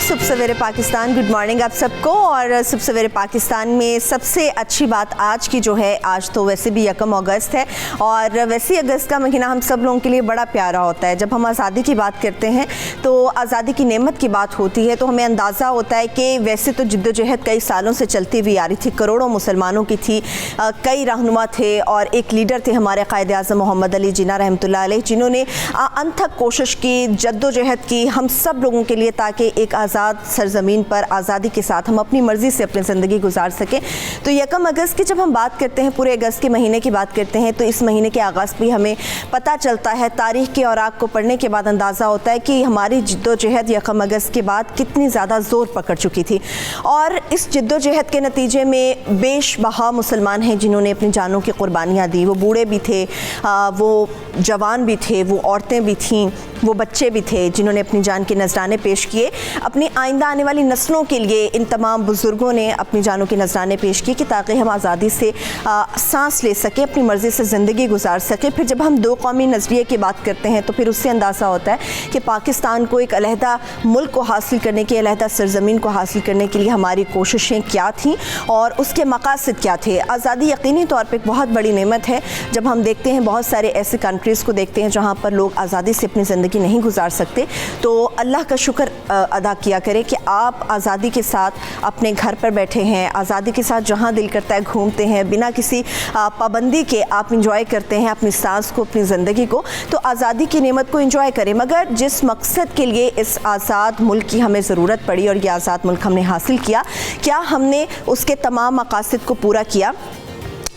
सुबह सवेरे Pakistan. Good morning आप सबको। और सुबह सवेरे पाकिस्तान में सबसे अच्छी बात आज की जो है, आज तो वैसे भी 1 अगस्त है और वैसे अगस्त का महीना हम सब लोगों के लिए बड़ा प्यारा होता है। जब हम आज़ादी की बात करते हैं तो आज़ादी की नेमत की बात होती है तो हमें अंदाज़ा होता है कि वैसे तो जिद्दोजहद कई सालों से चलती हुई आ रही थी, करोड़ों मुसलमानों की थी, कई रहनुमा थे और एक लीडर थे हमारे कायदे आज़म मोहम्मद अली जिन्ना रहमतुल्लाह अलैह, जिन्होंने अनथक कोशिश की, जद्दोजहद की हम सब लोगों के लिए, ताकि एक आज़ाद सरज़मीन पर आज़ादी के साथ हम अपनी मर्ज़ी से अपनी ज़िंदगी गुजार सकें। तो 1 अगस्त की जब हम बात करते हैं, पूरे अगस्त के महीने की बात करते हैं, तो इस महीने के आगाज़ भी हमें पता चलता है, तारीख़ के औराक को पढ़ने के बाद अंदाज़ा होता है कि हमारी जिद्दोजहद 1 अगस्त के बाद कितनी ज़्यादा ज़ोर पकड़ चुकी थी। और इस जिद्दोजहद के नतीजे में बेशबहा मुसलमान हैं जिन्होंने अपनी जानों की कुर्बानियाँ दी। वो बूढ़े भी थे, वो जवान भी थे, वो औरतें भी थीं, वो बच्चे भी थे जिन्होंने अपनी जान के नजराने पेश किए। अपनी आइंदा आने वाली नस्लों के लिए इन तमाम बुज़ुर्गों ने अपनी जानों के नजराने पेश किए कि ताकि हम आज़ादी से सांस ले सकें, अपनी मर्ज़ी से ज़िंदगी गुजार सकें। फिर जब हम दो कौमी नज़रिए की बात करते हैं तो फिर उससे अंदाज़ा होता है कि पाकिस्तान को एक अलहदा मुल्क को हासिल करने की, अलहदा सरज़मीन को हासिल करने के लिए हमारी कोशिशें क्या थीं और उसके मकासद क्या थे। आज़ादी यकीनी तौर पर एक बहुत बड़ी नेमत है। जब हम देखते हैं बहुत सारे ऐसे कंट्रीज़ को देखते हैं जहाँ पर लोग आज़ादी से अपनी ज़िंदगी नहीं गुजार सकते, तो अल्लाह का शुक्र अदा किया करें कि आप आज़ादी के साथ अपने घर पर बैठे हैं, आज़ादी के साथ जहाँ दिल करता है घूमते हैं, बिना किसी पाबंदी के आप इंजॉय करते हैं अपनी सांस को, अपनी ज़िंदगी को। तो आज़ादी की नेमत को इंजॉय करें, मगर जिस मकसद के लिए इस आज़ाद मुल्क की हमें ज़रूरत पड़ी और ये आज़ाद मुल्क हमने हासिल किया, क्या हमने उसके तमाम मकासद को पूरा किया?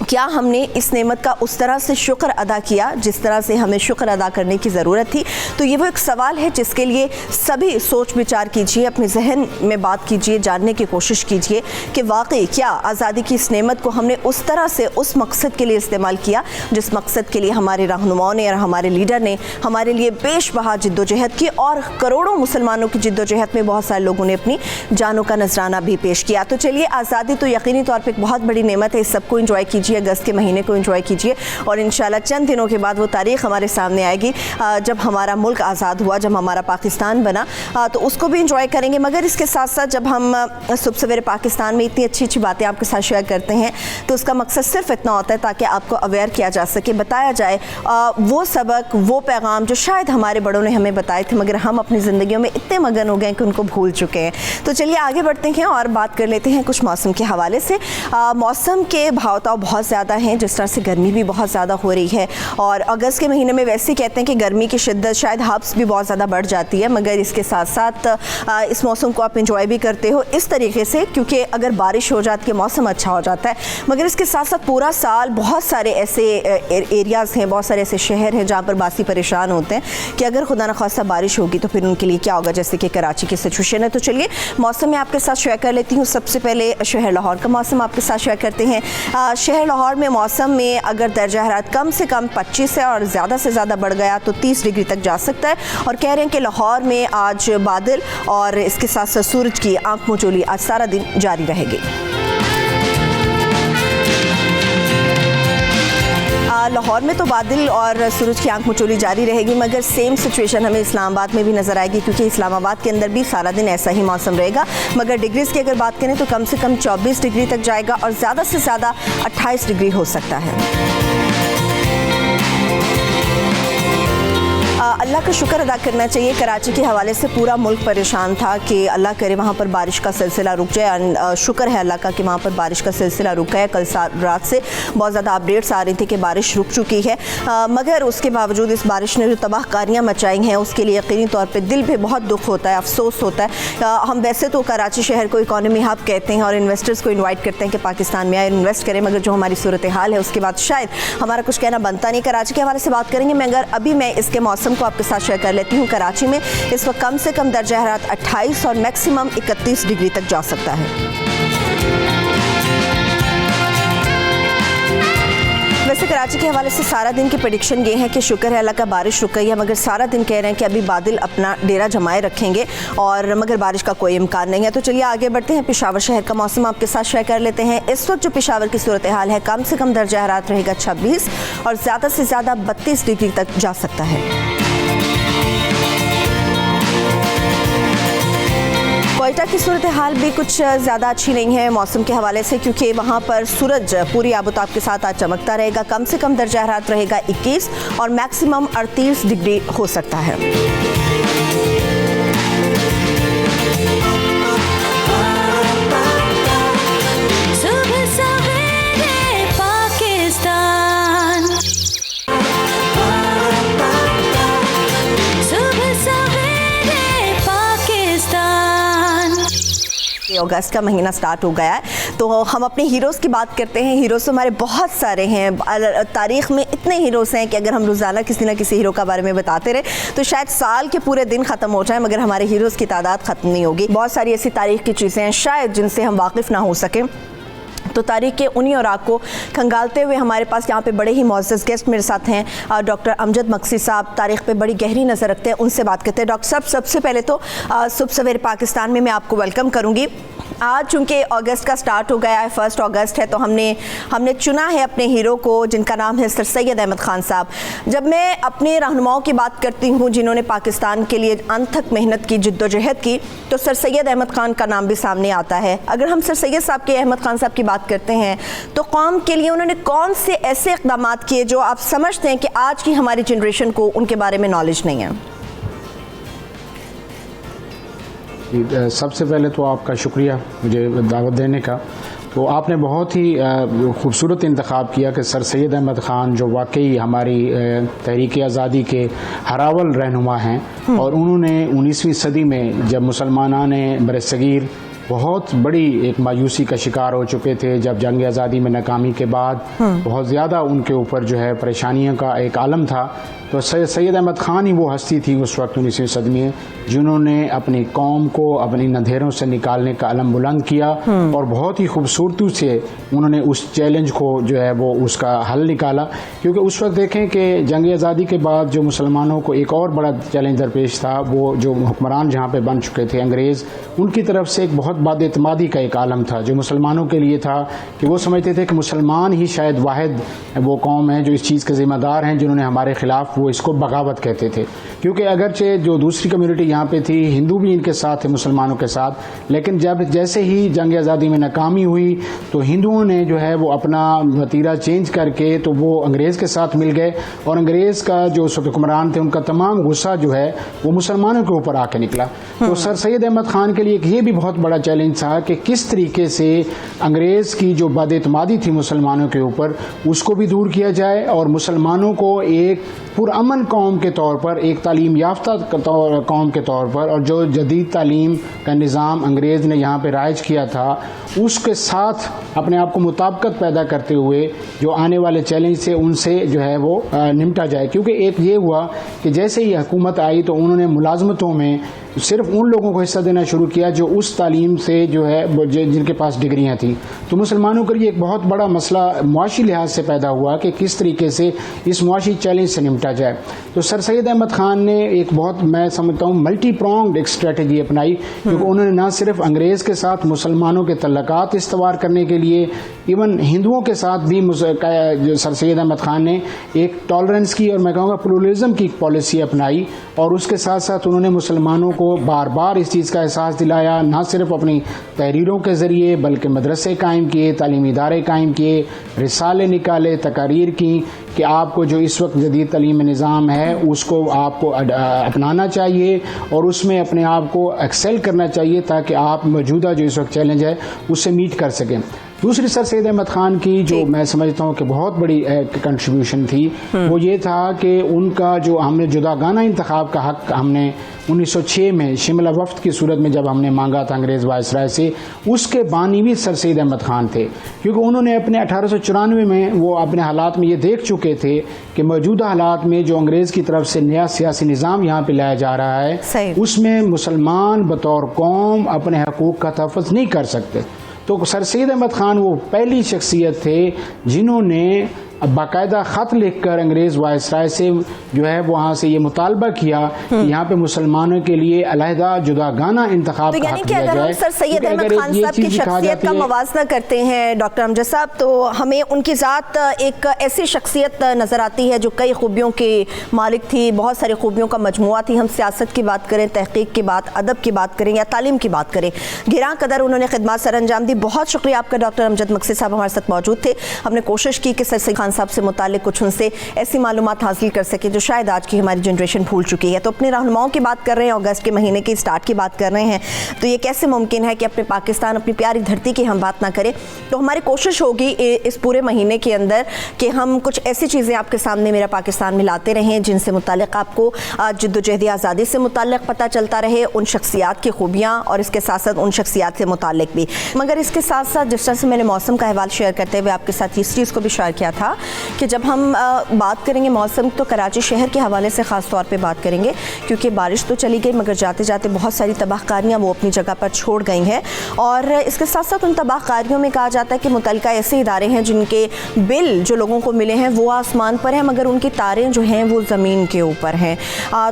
क्या हमने इस नेमत का उस तरह से शुक्र अदा किया जिस तरह से हमें शुक्र अदा करने की ज़रूरत थी? तो ये वो एक सवाल है जिसके लिए सभी सोच विचार कीजिए, अपने जहन में बात कीजिए, जानने की कोशिश कीजिए कि वाकई क्या आज़ादी की इस नेमत को हमने उस तरह से उस मकसद के लिए इस्तेमाल किया जिस मकसद के लिए हमारे रहनुमाओं ने और हमारे लीडर ने हमारे लिए बेशबहा जिद्दोजहद की। और करोड़ों मुसलमानों की जिद्दोजहद में बहुत सारे लोगों ने अपनी जानों का नजराना भी पेश किया। तो चलिए, आज़ादी तो यकीनी तौर पर एक बहुत बड़ी नेमत है, इस सबको इंजॉय कीजिए, अगस्त के महीने को एंजॉय कीजिए और इंशाल्लाह चंद दिनों के बाद वो तारीख़ हमारे सामने आएगी जब हमारा मुल्क आज़ाद हुआ, जब हमारा पाकिस्तान बना, तो उसको भी एंजॉय करेंगे। मगर इसके साथ साथ जब हम सुबह सवेरे पाकिस्तान में इतनी अच्छी अच्छी बातें आपके साथ शेयर करते हैं तो उसका मकसद सिर्फ इतना होता है ताकि आपको अवेयर किया जा सके, बताया जाए वो सबक, वो पैगाम जो शायद हमारे बड़ों ने हमें बताए थे मगर हम अपनी ज़िंदगियों में इतने मगन हो गए कि उनको भूल चुके हैं। तो चलिए आगे बढ़ते हैं और बात कर लेते हैं कुछ मौसम के हवाले से। मौसम के भाव-ताव बहुत ज़्यादा हैं, जिस तरह से गर्मी भी बहुत ज़्यादा हो रही है और अगस्त के महीने में वैसे ही कहते हैं कि गर्मी की शिद्दत शायद हब्स भी बहुत ज़्यादा बढ़ जाती है, मगर इसके साथ साथ इस मौसम को आप इंजॉय भी करते हो इस तरीके से, क्योंकि अगर बारिश हो जाती है मौसम अच्छा हो जाता है। मगर इसके साथ साथ पूरा साल बहुत सारे ऐसे एरियाज़ हैं, बहुत सारे ऐसे शहर हैं जहाँ पर बासी परेशान होते हैं कि अगर खुदा न खास्ता बारिश होगी तो फिर उनके लिए क्या होगा, जैसे कि कराची की सिचुएशन है। तो चलिए मौसम में आपके साथ शेयर कर लेती हूँ। सबसे पहले शहर लाहौर का मौसम आपके साथ शेयर करते हैं। शहर लाहौर में मौसम में अगर दर्जा हरारत कम से कम 25 है और ज़्यादा से ज़्यादा बढ़ गया तो 30 डिग्री तक जा सकता है। और कह रहे हैं कि लाहौर में आज बादल और इसके साथ साथ सूरज की आंख मचोली आज सारा दिन जारी रहेगी। लाहौर में तो बादल और सूरज की आंख मचोली जारी रहेगी, मगर सेम सिचुएशन हमें इस्लामाबाद में भी नज़र आएगी, क्योंकि इस्लामाबाद के अंदर भी सारा दिन ऐसा ही मौसम रहेगा। मगर डिग्रीज़ की अगर बात करें तो कम से कम 24 डिग्री तक जाएगा और ज़्यादा से ज़्यादा 28 डिग्री हो सकता है। अल्लाह का शुक्र अदा करना चाहिए। कराची के हवाले से पूरा मुल्क परेशान था कि अल्लाह करे वहाँ पर बारिश का सिलसिला रुक जाए। शुक्र है अल्लाह का कि वहाँ पर बारिश का सिलसिला रुका है। कल रात से बहुत ज़्यादा अपडेट्स आ रही थी कि बारिश रुक चुकी है, मगर उसके बावजूद इस बारिश ने जो तबाहकारियाँ मचाई हैं उसके लिए यकीनी तौर पर दिल पे बहुत दुख होता है, अफसोस होता है। हम वैसे तो कराची शहर को इकॉनमी हब कहते हैं और इन्वेस्टर्स को इन्वाइट करते हैं कि पाकिस्तान में आए इन्वेस्ट करें, मगर जो हमारी सूरत हाल है उसके बाद शायद हमारा कुछ कहना बनता नहीं। कराची के हवाले से बात करेंगे, मगर अभी मैं इसके मौसम को आपके साथ शेयर कर लेती हूँ। कराची में इस वक्त कम से कम दर्जा हरारत 28 और मैक्सिमम 31 डिग्री तक जा सकता है। वैसे कराची के हवाले से सारा दिन की प्रेडिक्शन ये है कि शुक्र है अल्लाह का बारिश रुक गई है, मगर सारा दिन कह रहे हैं कि अभी बादल अपना डेरा जमाए रखेंगे और मगर बारिश का कोई इम्कान नहीं है। तो चलिए आगे बढ़ते हैं। पेशावर शहर का मौसम आपके साथ शेयर कर लेते हैं। इस वक्त जो पेशावर की सूरत हाल है, कम से कम दर्जा हरारत रहेगा 26 और ज़्यादा से ज़्यादा 32 डिग्री तक जा सकता है। क्वेटा की सूरत हाल भी कुछ ज़्यादा अच्छी नहीं है मौसम के हवाले से, क्योंकि वहाँ पर सूरज पूरी आबोताब के साथ आज चमकता रहेगा। कम से कम दर्जा हरारत रहेगा 21 और मैक्सिमम 38 डिग्री हो सकता है। अगस्त का महीना स्टार्ट हो गया है, तो हम अपने हीरोज़ की बात करते हैं। हीरोज़ तो हमारे बहुत सारे हैं, तारीख़ में इतने हीरोज़ हैं कि अगर हम रोज़ाना किसी ना किसी हीरो का बारे में बताते रहे तो शायद साल के पूरे दिन ख़त्म हो जाए, मगर हमारे हीरोज़ की तादाद ख़त्म नहीं होगी। बहुत सारी ऐसी तारीख़ की चीज़ें हैं शायद जिनसे हम वाकिफ़ ना हो सकें, तो तारीख़ के उन्हीं और आग को खंगालते हुए हमारे पास यहाँ पे बड़े ही मौजूद गेस्ट मेरे साथ हैं। डॉक्टर अमजद मक्सी साहब तारीख़ पे बड़ी गहरी नज़र रखते हैं, उनसे बात करते हैं। डॉक्टर साहब, सबसे पहले तो सुबह सवेरे पाकिस्तान में मैं आपको वेलकम करूँगी। आज चूँकि अगस्त का स्टार्ट हो गया है, 1 अगस्त है, तो हमने चुना है अपने हीरो को जिनका नाम है सर सैयद अहमद ख़ान साहब। जब मैं अपने रहनुमाओं की बात करती हूँ जिन्होंने पाकिस्तान के लिए अनथक मेहनत की, जद्दोजहद की, तो सर सैयद अहमद ख़ान का नाम भी सामने आता है। अगर हम सर सैयद साहब के अहमद ख़ान साहब की बात करते हैं तो कौम के लिए उन्होंने कौन से ऐसे इक़दाम किए जो आप समझते हैं कि आज की हमारी जनरेशन को उनके बारे में नॉलेज नहीं है? सबसे पहले तो आपका शुक्रिया मुझे दावत देने का। तो आपने बहुत ही खूबसूरत इंतखाब किया कि सर सैयद अहमद ख़ान जो वाकई हमारी तहरीक आज़ादी के हरावल रहनुमा हैं, और उन्होंने 19वीं सदी में जब मुसलमानान बरसगीर बहुत बड़ी एक मायूसी का शिकार हो चुके थे, जब जंग आज़ादी में नाकामी के बाद बहुत ज़्यादा उनके ऊपर जो है परेशानियों का एक आलम था, तो सैयद अहमद ख़ान ही वो हस्ती थी उस वक्त 19वीं सदी में जिन्होंने अपनी कौम को अपनी अंधेरों से निकालने का अलम बुलंद किया, और बहुत ही खूबसूरती से उन्होंने उस चैलेंज को जो है वो उसका हल निकाला। क्योंकि उस वक्त देखें कि जंग आज़ादी के बाद जो मुसलमानों को एक और बड़ा चैलेंज दरपेश था, वो जो हुक्मरान जहाँ पे बन चुके थे अंग्रेज़, उनकी तरफ से एक बहुत बदएतमादी का एक आलम था जो मुसलमानों के लिए था कि वो समझते थे कि मुसलमान ही शायद वाहिद वो कौम है जो इस चीज़ के ज़िम्मेदार हैं जिन्होंने हमारे ख़िलाफ़, वो इसको बगावत कहते थे। क्योंकि अगरचे जो दूसरी कम्युनिटी यहाँ पे थी, हिंदू भी इनके साथ थे मुसलमानों के साथ, लेकिन जब जैसे ही जंग आज़ादी में नाकामी हुई तो हिंदुओं ने जो है वो अपना वतीरा चेंज करके तो वो अंग्रेज़ के साथ मिल गए, और अंग्रेज़ का जो हुक्मरान थे उनका तमाम गुस्सा जो है वो मुसलमानों के ऊपर आके निकला। तो सर सैयद अहमद ख़ान के लिए ये भी बहुत बड़ा चैलेंज था कि किस तरीके से अंग्रेज़ की जो बदएतमादी थी मुसलमानों के ऊपर उसको भी दूर किया जाए, और मुसलमानों को एक पुरअमन कौम के तौर पर, एक तालीम याफ्ता कौम के तौर पर, और जो जदीद तालीम का निज़ाम अंग्रेज़ ने यहाँ पे राइज किया था उसके साथ अपने आप को मुताबिकत पैदा करते हुए जो आने वाले चैलेंज से उनसे जो है वो निपटा जाए। क्योंकि एक ये हुआ कि जैसे ही हुकूमत आई तो उन्होंने मुलाजमतों में सिर्फ उन लोगों को हिस्सा देना शुरू किया जो उस तालीम से जो है जिनके पास डिग्रियां थी। तो मुसलमानों के लिए एक बहुत बड़ा मसला मुआशी लिहाज से पैदा हुआ कि किस तरीके से इस मुआशी चैलेंज से निपटा जाए। तो सर सैयद अहमद ख़ान ने एक बहुत, मैं समझता हूँ, मल्टी प्रोंग्ड एक स्ट्रेटजी अपनाई, क्योंकि उन्होंने न सिर्फ अंग्रेज़ के साथ मुसलमानों के तल्लुकात इस्तवार करने के लिए, इवन हिंदुओं के साथ भी सर सैयद अहमद ख़ान ने एक टॉलरेंस की और मैं कहूँगा प्लूरलिज्म की पॉलिसी अपनाई, और उसके साथ साथ उन्होंने मुसलमानों को बार बार इस चीज़ का एहसास दिलाया, ना सिर्फ अपनी तहरीरों के ज़रिए बल्कि मदरसे कायम किए, तालीमी इदारे कायम किए, रिसाले निकाले, तकारीर की कि आपको जो इस वक्त जदीद तालीमी निज़ाम है उसको आपको अपनाना चाहिए और उसमें अपने आप को एक्सेल करना चाहिए ताकि आप मौजूदा जो इस वक्त चैलेंज है उससे मीट कर सकें। दूसरी सर सैयद अहमद ख़ान की जो मैं समझता हूँ कि बहुत बड़ी कंट्रीब्यूशन थी वो ये था कि उनका जो हमने जुदागाना इंतखाब का हक़ हमने 1906 में शिमला वफ्द की सूरत में जब हमने मांगा था अंग्रेज़ वायसराय से, उसके बानी भी सर सैयद अहमद ख़ान थे, क्योंकि उन्होंने अपने 1894 में वो अपने हालात में ये देख चुके थे कि मौजूदा हालात में जो अंग्रेज़ की तरफ से नया सियासी निज़ाम यहाँ पे लाया जा रहा है उसमें मुसलमान बतौर कौम अपने हकूक़ का तहफ़्फ़ुज़ नहीं कर सकते। तो सर सैयद अहमद ख़ान वो पहली शख्सियत थे जिन्होंने बाकायदा ख़त लिख कर अंग्रेज़ वायसराय से जो है वहाँ से ये मुतालबा किया कि यहाँ पे मुसलमानों के लिए अलहदा जुदागाना इंतखाब तो का यानी हक कि दिया अगर हम जाए। सर सैयद अहमद खान साहब की शख्सियत का मवाजना करते हैं डॉक्टर अमजद साहब, तो हमें उनकी ज़ात एक ऐसी शख्सियत नज़र आती है जो कई खूबियों के मालिक थी, बहुत सारी खूबियों का मजमुआ थी। हम सियासत की बात करें, तहकीक की बात, अदब की बात करें या तालीम की बात करें, गिरां कदर उन्होंने खिदमत सर अंजाम दी। बहुत शुक्रिया आपका डॉक्टर अमजद मक्सी साहब हमारे साथ मौजूद थे। हमने कोशिश की कि सर सैयद खान साहब से मुताल्लिक कुछ उनसे ऐसी मालूमात हासिल कर सके जो शायद आज की हमारी जनरेशन भूल चुकी है। तो अपने रहनुमाओं की बात कर रहे हैं, अगस्त के महीने की स्टार्ट की बात कर रहे हैं, तो ये कैसे मुमकिन है कि अपने पाकिस्तान, अपनी प्यारी धरती की हम बात ना करें। तो हमारी कोशिश होगी इस पूरे महीने के अंदर कि हम कुछ ऐसी चीज़ें आपके सामने मेरा पाकिस्तान में लाते रहें जिनसे मुताल्लिक आपको जद्दोजहद आज़ादी से मुताल्लिक पता चलता रहे, उन शख्सियात की खूबियाँ और इसके साथ साथ उन शख्सियात से मुताल्लिक भी। मगर इसके साथ साथ जिस तरह से मैंने मौसम का अहवाल शेयर करते हुए आपके साथ इस चीज़ को भी शेयर किया था कि जब हम बात करेंगे मौसम, तो कराची शहर के हवाले से ख़ास तौर पे बात करेंगे, क्योंकि बारिश तो चली गई मगर जाते जाते बहुत सारी तबाहकारियाँ वो अपनी जगह पर छोड़ गई हैं। और इसके साथ साथ उन तबाहकारियों में कहा जाता है कि मुतल्लिका ऐसे इदारे हैं जिनके बिल जो लोगों को मिले हैं वो आसमान पर हैं मगर उनकी तारें जो हैं वो ज़मीन के ऊपर हैं।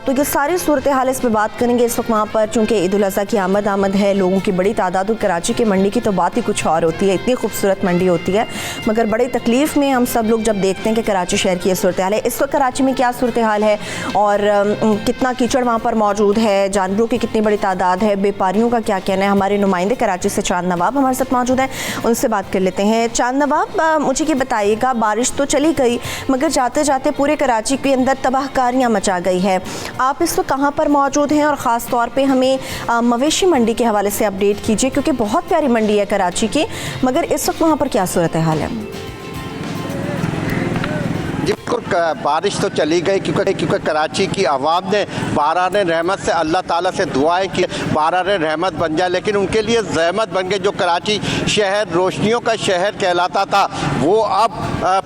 तो ये सारी सूरत हाल इस पर बात करेंगे। इस वक्त वहाँ पर चूँकि ईद उल अज़हा की आमद है, लोगों की बड़ी तादाद, और कराची की मंडी की तो बात ही कुछ और होती है, इतनी खूबसूरत मंडी होती है, मगर बड़ी तकलीफ़ में हम सब लोग जब देखते हैं कि कराची शहर की ये सूरत हाल है। इस वक्त कराची में क्या सूरत हाल है और कितना कीचड़ वहाँ पर मौजूद है, जानवरों की कितनी बड़ी तादाद है, व्यापारियों का क्या कहना है। हमारे नुमाइंदे कराची से चांद नवाब हमारे साथ मौजूद हैं, उनसे बात कर लेते हैं। चांद नवाब, मुझे ये बताइएगा, बारिश तो चली गई मगर जाते जाते पूरे कराची के अंदर तबाहकारियाँ मचा गई है। आप इस वक्त कहाँ पर मौजूद हैं और ख़ास तौर पे हमें मवेशी मंडी के हवाले से अपडेट कीजिए, क्योंकि बहुत प्यारी मंडी है कराची की, मगर इस वक्त वहाँ पर क्या सूरत हाल है? बारिश तो चली गई क्योंकि कराची की आवाम ने बारान रहमत से अल्लाह ताला से दुआएं की बारान रहमत बन जाए, लेकिन उनके लिए ज़हमत बन गई। जो कराची शहर रोशनियों का शहर कहलाता था वो अब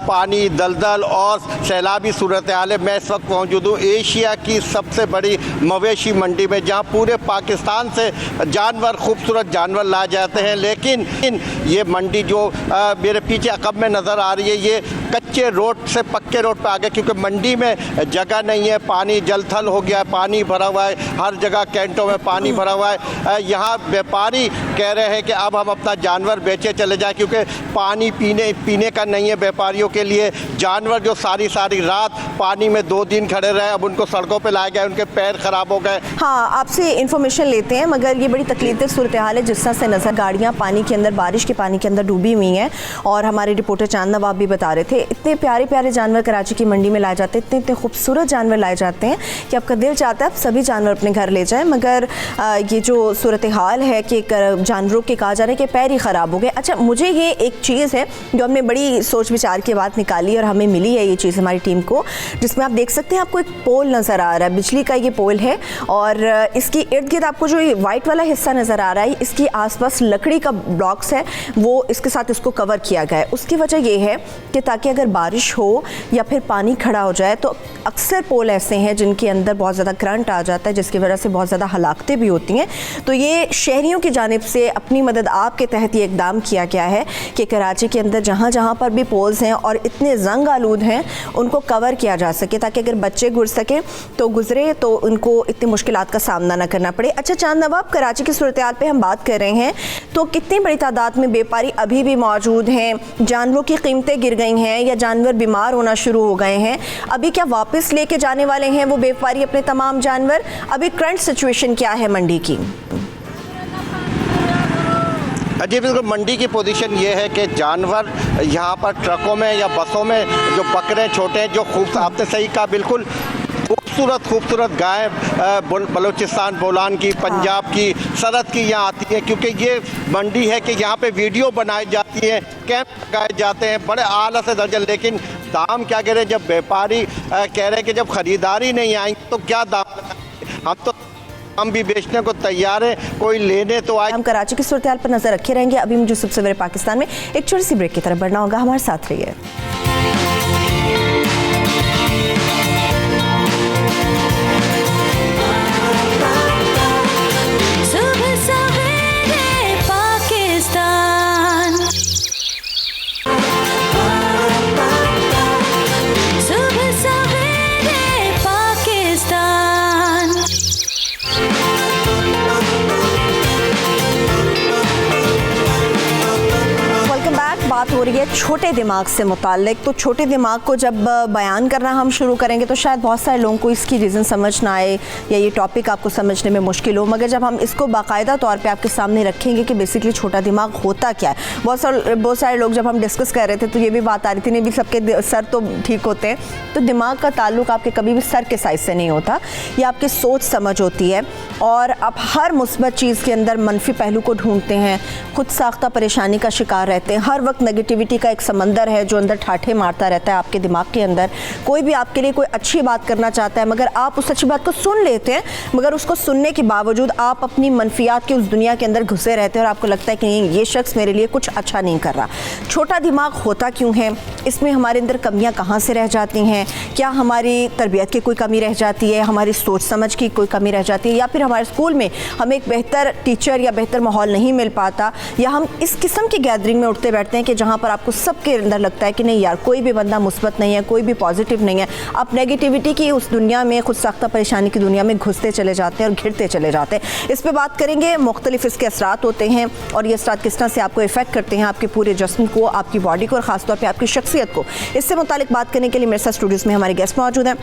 पानी, दलदल और सैलाबी सूरत हाल है। मैं इस वक्त मौजूद हूँ एशिया की सबसे बड़ी मवेशी मंडी में, जहाँ पूरे पाकिस्तान से जानवर, खूबसूरत जानवर लाए जाते हैं। लेकिन ये मंडी जो मेरे पीछे अकब में नज़र आ रही है, ये कच्चे रोड से पक्के रोड पे आ गए, क्योंकि मंडी में जगह नहीं है, पानी जलथल हो गया है, पानी भरा हुआ है, हर जगह कैंटों में पानी भरा हुआ है। यहाँ व्यापारी कह रहे हैं कि अब हम अपना जानवर बेचे चले जाए, क्योंकि पानी पीने का नहीं है व्यापारियों के लिए। जानवर जो सारी रात पानी में 2 दिन खड़े रहे, अब उनको सड़कों पर लाए गए, उनके पैर खराब हो गए। हाँ, आपसे इन्फॉर्मेशन लेते हैं, मगर ये बड़ी तकलीफ सूरत हाल है जिस तरह से नज़र गाड़ियाँ पानी के अंदर, बारिश के पानी के अंदर डूबी हुई हैं। और हमारे रिपोर्टर चांद नवाब भी बता रहे थे, इतने प्यारे प्यारे जानवर कराची की मंडी में लाए जाते हैं, इतने खूबसूरत जानवर लाए जाते हैं कि आपका दिल चाहता है आप सभी जानवर अपने घर ले जाएं। मगर ये जो सूरत हाल है कि जानवरों के कहा जा रहा है कि पैर ही ख़राब हो गए। अच्छा, मुझे ये एक चीज़ है जो हमने बड़ी सोच विचार के बाद निकाली और हमें मिली है ये चीज़ हमारी टीम को, जिसमें आप देख सकते हैं आपको एक पोल नज़र आ रहा है, बिजली का ये पोल है, और इसकी इर्द गिर्द आपको जो वाइट वाला हिस्सा नज़र आ रहा है, इसके आसपास लकड़ी का ब्लॉक्स है, वो इसके साथ इसको कवर किया गया है। उसकी वजह ये है कि ताकि अगर बारिश हो या फिर पानी खड़ा हो जाए, तो अक्सर पोल ऐसे हैं जिनके अंदर बहुत ज़्यादा करंट आ जाता है, जिसकी वजह से बहुत ज़्यादा हलाकतें भी होती हैं। तो ये शहरियों की जानिब से अपनी मदद आपके तहत ये इकदाम किया गया है कि कराची के अंदर जहाँ जहाँ पर भी पोल्स हैं और इतने जंग आलूद हैं, उनको कवर किया जा सके, ताकि अगर बच्चे गुजर सकें तो गुजरे, तो उनको इतनी मुश्किलात का सामना ना करना पड़े। अच्छा चांद नवाब, कराची की सूरत हाल पे हम बात कर रहे हैं, तो कितनी बड़ी तादाद में व्यापारी अभी भी मौजूद हैं? जानवरों की कीमतें गिर गई हैं या जानवर बीमार होना शुरू हो गए हैं? अभी क्या वापस लेके जाने वाले हैं वो व्यापारी अपने तमाम जानवर? अभी करंट सिचुएशन क्या है मंडी की? जी बिल्कुल, मंडी की पोजीशन ये है कि जानवर यहाँ पर ट्रकों में या बसों में जो बकरे छोटे हैं, जो आपने सही कहा, बिल्कुल खूबसूरत गाय बलूचिस्तान, बोलान की, पंजाब की, सरहद की यहाँ आती है, क्योंकि ये मंडी है कि यहाँ पे वीडियो बनाई जाती है, कैंप लगाए जाते हैं, बड़े आला से दर्जन। लेकिन दाम क्या कह रहे हैं, जब व्यापारी कह रहे हैं कि जब ख़रीदारी नहीं आएंगे तो क्या दाम, हम भी बेचने को तैयार हैं, कोई लेने तो आए। हम कराची की सूरत हाल पर नजर रखे रहेंगे। अभी मुझे सबसे बड़े पाकिस्तान में एक छोटी सी ब्रेक की तरफ बढ़ना होगा, हमारे साथ रहिए। बात हो रही है छोटे दिमाग से मुताल्लिक, तो छोटे दिमाग को जब बयान करना हम शुरू करेंगे तो शायद बहुत सारे लोगों को इसकी रीज़न समझ ना आए या ये टॉपिक आपको समझने में मुश्किल हो, मगर जब हम इसको बाकायदा तौर पे आपके सामने रखेंगे कि बेसिकली छोटा दिमाग होता क्या है। बहुत सारे लोग जब हम डिस्कस कर रहे थे तो ये भी बात आ रही थी, नहीं भी सबके सर तो ठीक होते हैं, तो दिमाग का ताल्लुक आपके कभी भी सर के साइज से नहीं होता, ये आपकी सोच समझ होती है। और आप हर मुस्बत चीज़ के अंदर मनफी पहलू को ढूंढते हैं, खुद साख्ता परेशानी का शिकार रहते हैं, हर वक्त नेगेटिविटी का एक समंदर है जो अंदर ठाठे मारता रहता है आपके दिमाग के अंदर। कोई भी आपके लिए कोई अच्छी बात करना चाहता है, मगर आप उस अच्छी बात को सुन लेते हैं, मगर उसको सुनने के बावजूद आप अपनी मनफियात की उस दुनिया के अंदर घुसे रहते हैं और आपको लगता है कि नहीं, ये शख्स मेरे लिए कुछ अच्छा नहीं कर रहा। छोटा दिमाग होता क्यों है, इसमें हमारे अंदर कमियां कहाँ से रह जाती हैं, क्या हमारी तरबियत की कोई कमी रह जाती है, हमारी सोच समझ की कोई कमी रह जाती है, या फिर हमारे स्कूल में हमें एक बेहतर टीचर या बेहतर माहौल नहीं मिल पाता, या हम इस किस्म की गैदरिंग में उठते बैठते हैं कि जहाँ पर आपको सबके अंदर लगता है कि नहीं यार, कोई भी बंदा मुस्बत नहीं है, कोई भी पॉजिटिव नहीं है। आप नेगेटिविटी की उस दुनिया में, खुद साख्ता परेशानी की दुनिया में घुसते चले जाते हैं और घिरते चले जाते हैं। इस पर बात करेंगे, मुख्तलिफ इसके असरात होते हैं और ये असरात किस तरह से आपको इफेक्ट करते हैं, आपके पूरे जिस्म को, आपकी बॉडी को और ख़ासतौर पर आपकी शख्सियत को। इससे मुतालिक बात करने के लिए मेरे साथ स्टूडियोज़ में हमारे गेस्ट मौजूद हैं।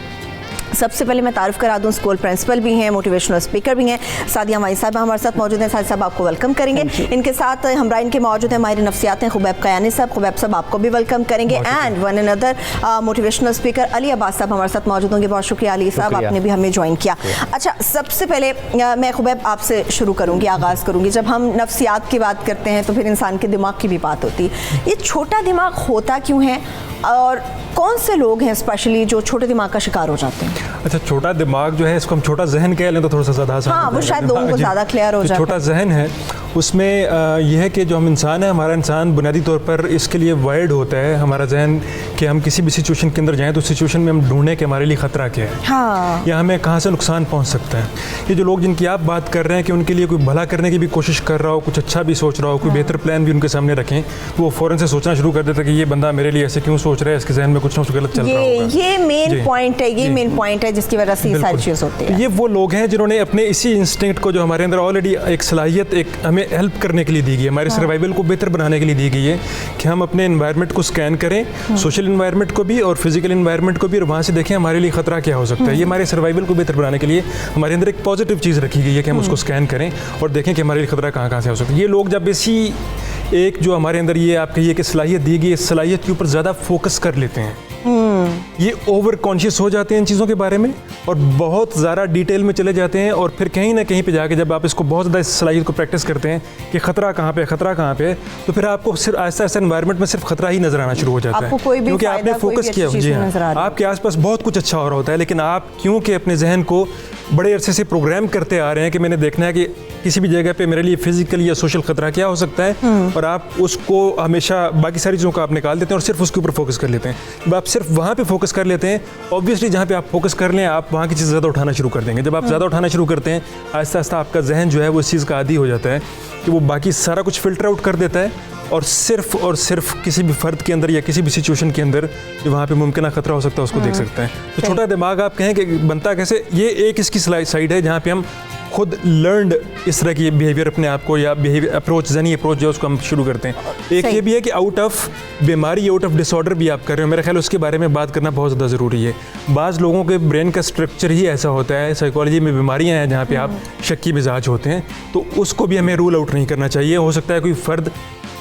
सबसे पहले मैं तारुफ करा दूं, स्कूल प्रिंसिपल भी हैं, मोटिवेशनल स्पीकर भी हैं, सादिया माई साहब हमारे साथ मौजूद हैं। सादिया साहब आपको वेलकम करेंगे। इनके साथ हमरा इनके मौजूद हैं माहिर नफ्सियात हैं खुबैब कयानी साहब। खुबैब साहब आपको भी वेलकम करेंगे। And one another motivational speaker Ali Abbas साहब हमारे साथ मौजूद होंगे। बहुत शुक्रिया अली साहब, आपने भी हमें ज्वाइन किया। अच्छा, सबसे पहले मैं खुबैब आपसे शुरू करूँगी, आगाज़ करूँगी। जब हम नफ्सियात की बात करते हैं तो फिर इंसान के दिमाग की भी बात होती है। ये छोटा दिमाग होता क्यों है और कौन से लोग हैं स्पेशली जो छोटे दिमाग का शिकार हो जाते हैं? अच्छा, छोटा दिमाग जो है, इसको हम छोटा जहन कह लें तो थोड़ा सा ज़्यादा आसान हाँ, वो शायद लोगों को ज़्यादा क्लियर हो जाए। छोटा जहन है, उसमें यह है कि जो हम इंसान है, हमारा इंसान बुनियादी तौर पर इसके लिए वाइड होता है हमारा जहन कि हम किसी भी सिचुएशन के अंदर जाएं तो सिचुएशन में हम ढूंढें कि हमारे लिए ख़तरा क्या है, हाँ, या हमें कहाँ से नुकसान पहुँच सकता है। ये जो लोग जिनकी आप बात कर रहे हैं कि उनके लिए कोई भला करने की भी कोशिश कर रहा हो, कुछ अच्छा भी सोच रहा हो, कोई बेहतर प्लान भी उनके सामने रखें, तो वो फ़ौरन से सोचना शुरू कर देता है कि ये बंदा मेरे लिए ऐसे क्यों सोच रहा है, इसके जहन में कुछ ना कुछ गलत चल रहा होगा। ये मेन पॉइंट है, ये मेन पॉइंट है जिसकी वजह से ये सारी चीज़ होती है। ये वो लोग हैं जिन्होंने अपने इसी इंस्टिंक्ट को, जो हमारे अंदर ऑलरेडी एक सलाहियत, एक हमें हेल्प करने के लिए दी गई है, हमारे सर्वाइवल को बेहतर बनाने के लिए दी गई है, कि हम अपने एनवायरनमेंट को स्कैन करें, सोशल एनवायरनमेंट को भी और फिजिकल एनवायरनमेंट को भी, और वहाँ से देखें हमारे लिए खतरा क्या हो सकता है। ये हमारे सर्वाइवल को बेहतर बनाने के लिए हमारे अंदर एक पॉजिटिव चीज़ रखी गई है कि हम उसको स्कैन करें और देखें कि हमारे लिए खतरा कहाँ कहाँ से हो सकता है। ये लोग जब इसी एक जो हमारे अंदर ये आप कहिए कि सलाहियत दी गई है, इस सलाहियत के ऊपर ज़्यादा फोकस कर लेते हैं, ये ओवर कॉन्शियस हो जाते हैं इन चीज़ों के बारे में और बहुत ज़्यादा डिटेल में चले जाते हैं, और फिर कहीं ना कहीं पे जाके जब आप इसको बहुत ज़्यादा इस सलाहियत को प्रैक्टिस करते हैं कि ख़तरा कहाँ पे, खतरा कहाँ पे, तो फिर आपको सिर्फ ऐसा ऐसा एनवायरनमेंट में सिर्फ खतरा ही नजर आना शुरू हो जाता है, क्योंकि आपने फोकस किया। जी हाँ, आपके आसपास बहुत कुछ अच्छा हो रहा होता है, लेकिन आप क्योंकि अपने जहन को बड़े अरसे से प्रोग्राम करते आ रहे हैं कि मैंने देखना है कि किसी भी जगह पे मेरे लिए फिजिकल या सोशल खतरा क्या हो सकता है, और आप उसको हमेशा बाकी सारी चीज़ों को आप निकाल देते हैं और सिर्फ उसके ऊपर फोकस कर लेते हैं। जब आप सिर्फ वहाँ पे फोकस कर लेते हैं, ऑब्वियसली जहाँ पे आप फोकस कर लें, आप वहाँ की चीज़ ज़्यादा उठाना शुरू कर देंगे। जब आप ज़्यादा उठाना शुरू करते हैं, आहिस्ता आहिस्ता आपका जहन जो है वो इस चीज़ का आदी हो जाता है कि वो बाकी सारा कुछ फ़िल्टर आउट कर देता है और सिर्फ किसी भी फ़र्द के अंदर या किसी भी सिचुएशन के अंदर जो वहाँ पे मुमकिन खतरा हो सकता है उसको देख सकता है। तो छोटा दिमाग आप कहें कि बनता कैसे, ये एक इसकी साइड है जहाँ पे हम खुद लर्नड इस तरह की बिहेवियर अपने आप को, या बिहेवियर अप्रोच, जहनी अप्रोच जो उसको हम शुरू करते हैं। एक ये भी है कि आउट ऑफ बीमारी, आउट ऑफ डिसऑर्डर भी आप कर रहे हो, मेरा ख्याल उसके बारे में बात करना बहुत ज़्यादा ज़रूरी है। बाज़ लोगों के ब्रेन का स्ट्रक्चर ही ऐसा होता है, साइकोलॉजी में बीमारियाँ हैं जहाँ पे आप शक्की मिजाज होते हैं, तो उसको भी हमें रूल आउट नहीं करना चाहिए। हो सकता है कोई फ़र्द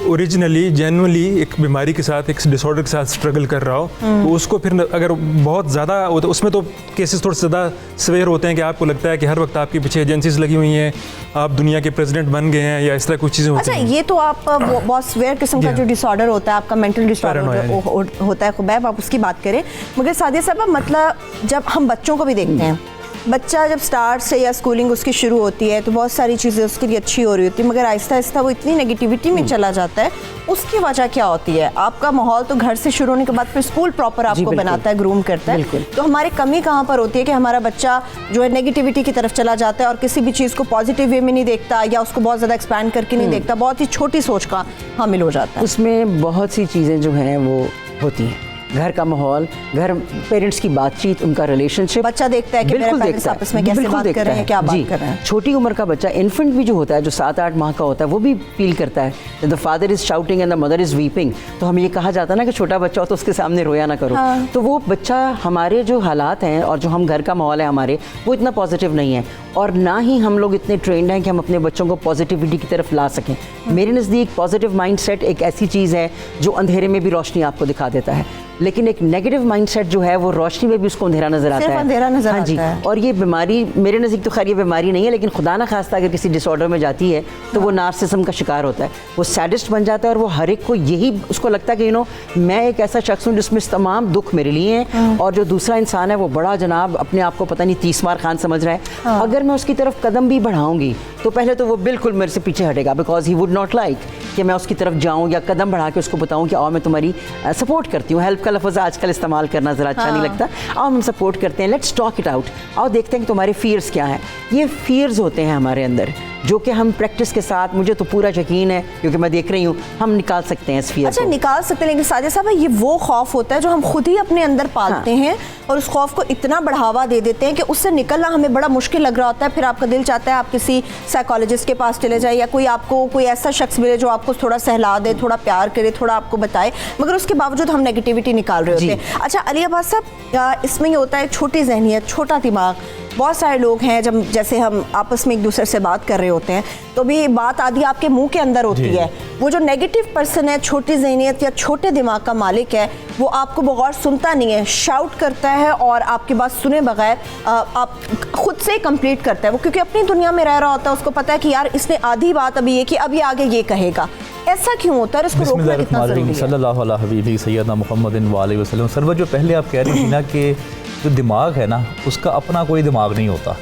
ओरिजिनली जेन्युइनली एक बीमारी के साथ, एक डिसऑर्डर के साथ स्ट्रगल कर रहा हो, तो उसको फिर अगर बहुत ज़्यादा होता है, उसमें तो केसेस थोड़े ज़्यादा सवेयर होते हैं कि आपको लगता है कि हर वक्त आपके पीछे एजेंसीज लगी हुई हैं, आप दुनिया के प्रेसिडेंट बन गए हैं, या इस तरह कुछ चीज़ें होती हैं। अच्छा, ये तो आप बहुत सवेयर किस्म का जो डिसऑर्डर होता है, आपका मेंटल डिसऑर्डर होता है, खुबैब आप उसकी बात करें। मगर सादिया साहब, मतलब जब हम बच्चों को भी देखते हैं, बच्चा जब स्टार्ट से या स्कूलिंग उसकी शुरू होती है तो बहुत सारी चीज़ें उसके लिए अच्छी हो रही होती है, मगर आहिस्ता आहिस्ता वो इतनी नेगेटिविटी में चला जाता है। उसकी वजह क्या होती है? आपका माहौल तो घर से शुरू होने के बाद फिर स्कूल प्रॉपर आपको बनाता है, ग्रूम करता है, तो हमारी कमी कहाँ पर होती है कि हमारा बच्चा जो है नेगेटिविटी की तरफ चला जाता है और किसी भी चीज़ को पॉजिटिव वे में नहीं देखता, या उसको बहुत ज़्यादा एक्सपैंड करके नहीं देखता, बहुत ही छोटी सोच का हामिल हो जाता है। उसमें बहुत सी चीज़ें जो हैं वो होती हैं। घर का माहौल, घर पेरेंट्स की बातचीत, उनका रिलेशनशिप बच्चा देखता है कि मेरे पेरेंट्स आपस में कैसे बात कर रहे हैं, क्या बात कर रहे हैं। छोटी उम्र का बच्चा, इन्फेंट भी जो होता है, जो 7-8 माह का होता है, वो भी फील करता है the father is shouting and the mother is weeping. तो हमें ये कहा जाता है ना कि छोटा बच्चा हो तो उसके सामने रोया ना करो। तो वो बच्चा, हमारे जो हालात हैं और जो हम घर का माहौल है हमारे, वो इतना पॉजिटिव नहीं है, और ना ही हम लोग इतने ट्रेंड हैं कि हम अपने बच्चों को पॉजिटिविटी की तरफ ला सकें। मेरे नज़दीक पॉजिटिव माइंडसेट एक ऐसी चीज़ है जो अंधेरे में भी रोशनी आपको दिखा देता है, लेकिन एक नेगेटिव माइंडसेट जो है वो रोशनी में भी उसको अंधेरा नजर आता है। अंधेरा नजर हाँ जी, आता है। और ये बीमारी मेरे नज़दीक तो खैर ये बीमारी नहीं है, लेकिन खुदा ना खास्ता अगर किसी डिसऑर्डर में जाती है तो वो नार्सिसिज्म का शिकार होता है, वो सैडिस्ट बन जाता है, और वो हर एक को यही उसको लगता है कि मैं एक ऐसा शख्स हूँ जिसमें तमाम दुख मेरे लिए हैं, और जो दूसरा इंसान है वो बड़ा जनाब अपने आप को पता नहीं 30 मार खान समझ रहा है। अगर मैं उसकी तरफ कदम भी बढ़ाऊंगी तो पहले तो वो बिल्कुल मेरे से पीछे हटेगा, because he would not like कि मैं उसकी तरफ जाऊँ या कदम बढ़ा के उसको बताऊँ कि आओ मैं तुम्हारी सपोर्ट करती हूँ। हेल्प का लफ्ज़ आजकल इस्तेमाल करना ज़रा अच्छा नहीं लगता। आओ हम सपोर्ट करते हैं, लेट्स टॉक इट आउट, आओ देखते हैं कि तुम्हारे फियर्स क्या हैं। ये फियर्स होते हैं हमारे अंदर, जो कि हम प्रैक्टिस के साथ, मुझे तो पूरा यकीन है क्योंकि मैं देख रही हूँ, हम निकाल सकते हैं इस फियर अच्छा को। निकाल सकते हैं, लेकिन साजिद साहब ये वो खौफ होता है जो हम खुद ही अपने अंदर पालते हैं, और उस खौफ को इतना बढ़ावा दे देते हैं कि उससे निकलना हमें बड़ा मुश्किल लग रहा होता है। फिर आपका दिल चाहता है आप किसी साइकोलॉजिस्ट के पास चले जाए, या कोई आपको कोई ऐसा शख्स मिले जो आपको थोड़ा सहला दे, थोड़ा प्यार करे, थोड़ा आपको बताए, मगर उसके बावजूद हम नेगेटिविटी निकाल रहे होते हैं। अच्छा अली अब्बास साहब, इसमें ये होता है छोटी जहनियत, छोटा दिमाग। बहुत सारे लोग हैं, जब जैसे हम आपस में एक दूसरे से बात कर रहे होते हैं तो भी बात आधी आपके मुंह के अंदर होती है। वो जो नेगेटिव पर्सन है, छोटी ज़हनियत या छोटे दिमाग का मालिक है, वो आपको बगौर सुनता नहीं है, शाउट करता है और आपकी बात सुने बगैर आप खुद से कंप्लीट करता है वो, क्योंकि अपनी दुनिया में रह रहा होता है। उसको पता है कि यार इसने आधी बात अभी ये कि अभी आगे ये कहेगा। ऐसा क्यों होता है, इसको रोकना कितना ज़रूरी है? सल्लल्लाहु अलैहि हबीबी सैयदना मुहम्मदिन व आलिहि वसल्लम। सरवर, जो पहले आप कह रही थी ना कि जो दिमाग है ना, उसका अपना कोई दिमाग नहीं होता,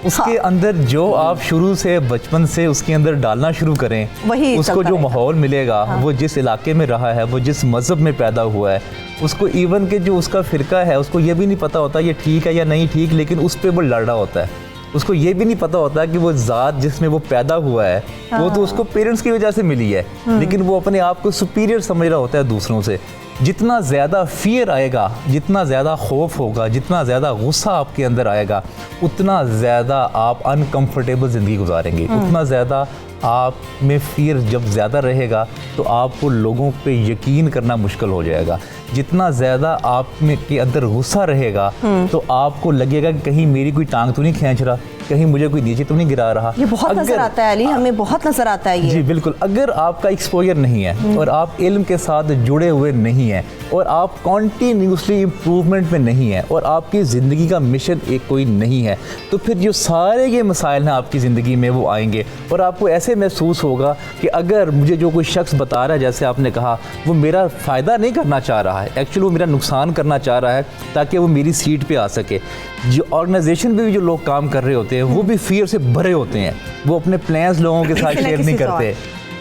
उसके अंदर जो आप शुरू से बचपन से उसके अंदर डालना शुरू करें, वही उसको जो माहौल मिलेगा, वो जिस इलाके में रहा है, वो जिस मज़हब में पैदा हुआ है, उसको इवन के जो उसका फ़िरका है उसको ये भी नहीं पता होता ये ठीक है या नहीं ठीक, लेकिन उस पर वो लड़ रहा होता है। उसको ये भी नहीं पता होता कि वो ज़ात जिसमें वो पैदा हुआ है वो तो उसको पेरेंट्स की वजह से मिली है, लेकिन वो अपने आप को सुपीरियर समझ रहा होता है दूसरों से। जितना ज़्यादा फियर आएगा, जितना ज़्यादा खौफ होगा, जितना ज़्यादा गुस्सा आपके अंदर आएगा, उतना ज़्यादा आप अनकंफर्टेबल ज़िंदगी गुजारेंगे। उतना ज़्यादा आप में फियर जब ज़्यादा रहेगा तो आपको लोगों पे यकीन करना मुश्किल हो जाएगा। जितना ज़्यादा आप में के अंदर गुस्सा रहेगा तो आपको लगेगा कि कहीं मेरी कोई टांग तो नहीं खींच रहा, कहीं मुझे कोई नीचे तो नहीं गिरा रहा। ये बहुत नजर आता है अली, हमें बहुत नजर आता है ये। जी बिल्कुल। अगर आपका एक्सपोजर नहीं है और आप इल्म के साथ जुड़े हुए नहीं हैं और आप कॉन्टीन्यूसली इम्प्रूवमेंट में नहीं है और आपकी ज़िंदगी का मिशन एक कोई नहीं है, तो फिर जो सारे ये मसाइल हैं आपकी ज़िंदगी में वो आएंगे और आपको ऐसे महसूस होगा कि अगर मुझे जो कोई शख्स बता रहा है, जैसे आपने कहा, वो मेरा फ़ायदा नहीं करना चाह रहा है, एक्चुअली वो मेरा नुकसान करना चाह रहा है ताकि वो मेरी सीट पे आ सके। जो ऑर्गेनाइजेशन में भी जो लोग काम कर रहे होते हैं वो भी फियर से भरे होते हैं, वो अपने प्लान्स लोगों के साथ शेयर नहीं करते,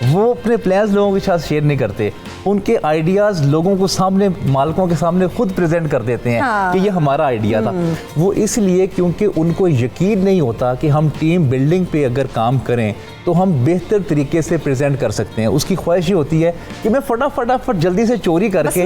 वो अपने प्लान्स लोगों के साथ शेयर नहीं करते, उनके आइडियाज़ लोगों को सामने, मालिकों के सामने खुद प्रेजेंट कर देते हैं कि ये हमारा आइडिया था। वो इसलिए क्योंकि उनको यकीन नहीं होता कि हम टीम बिल्डिंग पे अगर काम करें तो हम बेहतर तरीके से प्रेजेंट कर सकते हैं। उसकी ख्वाहिश ये होती है कि मैं फटाफट जल्दी से चोरी करके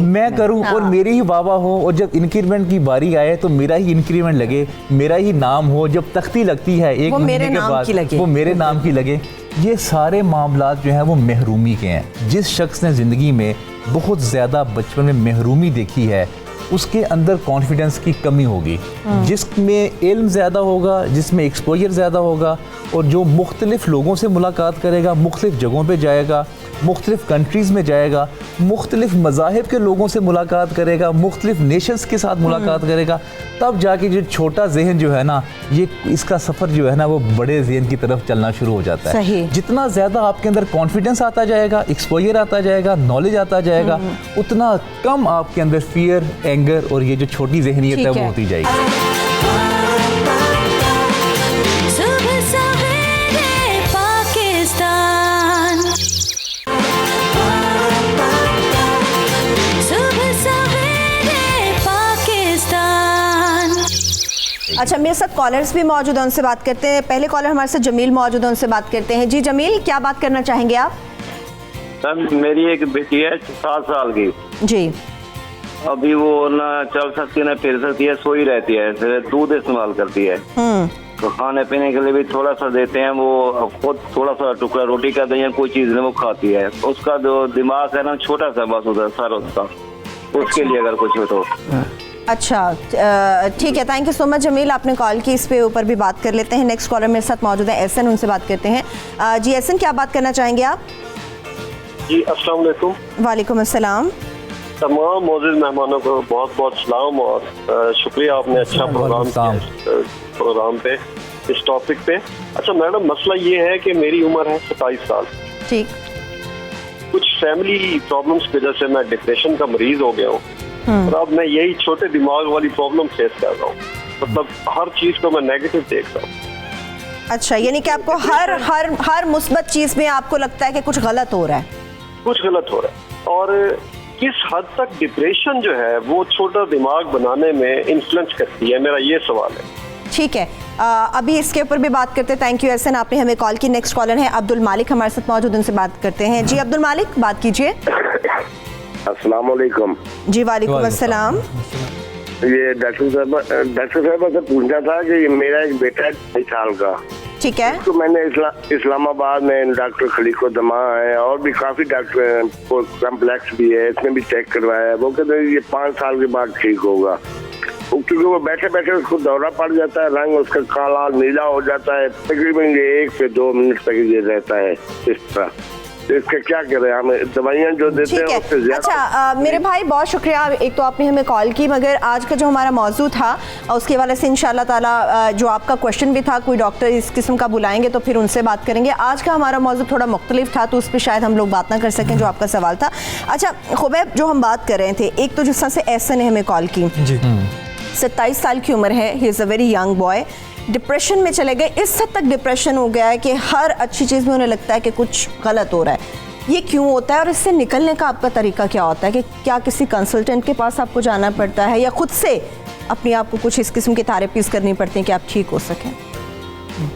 मैं करूं और मेरी ही वाह हो, और जब इंक्रीमेंट की बारी आए तो मेरा ही इंक्रीमेंट लगे, मेरा ही नाम हो, जब तख्ती लगती है एक महीने के बाद वो मेरे नाम की लगे। ये सारे मामलात जो हैं वो महरूमी के हैं। जिस शख्स ने ज़िंदगी में बहुत ज़्यादा बचपन में महरूमी देखी है उसके अंदर कॉन्फिडेंस की कमी होगी। जिसमें इल्म ज़्यादा होगा, जिसमें एक्सपोजर ज़्यादा होगा और जो मुख्तलिफ़ लोगों से मुलाकात करेगा, मुख्तलिफ़ जगहों पे जाएगा, मुख्तलिफ़ कंट्रीज़ में जाएगा, मुख्तलिफ़ मज़ाहिब के लोगों से मुलाकात करेगा, मुख्तलिफ़ नेशंस के साथ मुलाकात करेगा, तब जाके जो छोटा जहन जो है ना, ये इसका सफ़र जो है ना वो बड़े जहन की तरफ चलना शुरू हो जाता है। सही। जितना ज़्यादा आपके अंदर कॉन्फिडेंस आता जाएगा, एक्सपोजर आता जाएगा, नॉलेज आता जाएगा, उतना कम आपके अंदर फियर, एंगर और ये जो छोटी जहनियत है वो होती जाएगी। अच्छा, मेरे साथ कॉलर्स भी मौजूद हैं, उनसे बात करते हैं। पहले कॉलर हमारे साथ जमील मौजूद है, उनसे बात करते हैं। जी जमील, क्या बात करना चाहेंगे आप? सर मेरी एक बेटी है 7 साल की। जी। अभी वो ना चल सकती है ना फिर सकती है, सोई रहती है, सिर्फ दूध इस्तेमाल करती है। तो खाने पीने के लिए भी थोड़ा सा देते हैं, वो खुद थोड़ा सा टुकड़ा रोटी का दें या कोई चीज़ नहीं वो खाती है। उसका जो दिमाग है ना छोटा सा बस उधर सर उसका, उसके लिए अगर कुछ हो तो। अच्छा ठीक है, thank you so much Jameel, आपने कॉल की, इस पे ऊपर भी बात कर लेते हैं। नेक्स्ट कॉलर मेरे साथ मौजूद है एहसन, उनसे बात करते हैं। जी एहसन, क्या बात करना चाहेंगे आप? जी अस्सलाम वालेकुम। वालेकुम अस्सलाम। तमाम मौजूद मेहमानों को बहुत बहुत सलाम और शुक्रिया, आपने अच्छा प्रोग्राम किया प्रोग्राम पे इस टॉपिक पे। अच्छा मैडम, मसला ये है कि मेरी उम्र है 27 साल। ठीक। कुछ फैमिली प्रॉब्लम्स की वजह से मैं डिप्रेशन का मरीज हो गया हूँ और अब मैं यही छोटे दिमाग वाली प्रॉब्लम फेस कर रहा हूँ। मतलब हर चीज को मैं नेगेटिव देख रहा हूँ। अच्छा, यानी कि आपको हर मुस्बत चीज में आपको लगता है कि कुछ गलत हो रहा है? कुछ गलत हो रहा है। और किस हद तक डिप्रेशन जो है वो छोटा दिमाग बनाने में इन्फ्लुएंस करती है, मेरा ये सवाल है। ठीक है, अभी इसके ऊपर भी बात करते हैं। थैंक यू एहसन, आपने हमें कॉल की। नेक्स्ट कॉलर है अब्दुल मालिक हमारे साथ मौजूद, उनसे बात करते हैं। जी अब्दुल मालिक, बात कीजिए। अस्सलाम वालेकुम। जी वालेकुम अस्सलाम। ये डॉक्टर साहब से पूछना था कि मेरा एक बेटा है 2 साल का। ठीक है। तो मैंने इस्लामाबाद में डॉक्टर खलीकुद्दमा है और भी काफी डॉक्टर कॉम्प्लेक्स भी है, इसमें भी चेक करवाया है। वो कहते हैं ये 5 साल के बाद ठीक होगा, क्योंकि वो बैठे बैठे उसको दौरा पड़ जाता है, रंग उसका काला नीला हो जाता है, तकरीबन 1 से 2 मिनट तक ये रहता है इस तरह। तो इसका क्या करें, हमें दवाइयाँ जो देते हैं उससे ज्यादा। अच्छा मेरे भाई, बहुत शुक्रिया, एक तो आपने हमें कॉल की, मगर आज का जो हमारा मौजू था उसके वाले से इंशाल्लाह ताला जो आपका क्वेश्चन भी था, कोई डॉक्टर इस किस्म का बुलाएंगे तो फिर उनसे बात करेंगे। आज का हमारा मौजू थोड़ा मुख्तलिफ था, तो उस पर शायद हम लोग बात ना कर सकें जो आपका सवाल था। अच्छा खुबैब, जो हम बात कर रहे थे, एक तो जिस तरह से एहसन ने हमें कॉल की, 27 साल की उम्र है, he is a very young boy, depression में चले गए। इस हद तक डिप्रेशन हो गया है कि हर अच्छी चीज़ में उन्हें लगता है कि कुछ गलत हो रहा है। ये क्यों होता है और इससे निकलने का आपका तरीका क्या होता है? कि क्या किसी कंसल्टेंट के पास आपको जाना पड़ता है या खुद से अपने आप को कुछ इस किस्म की थेरेपीज करनी पड़ती हैं कि आप ठीक हो सकें?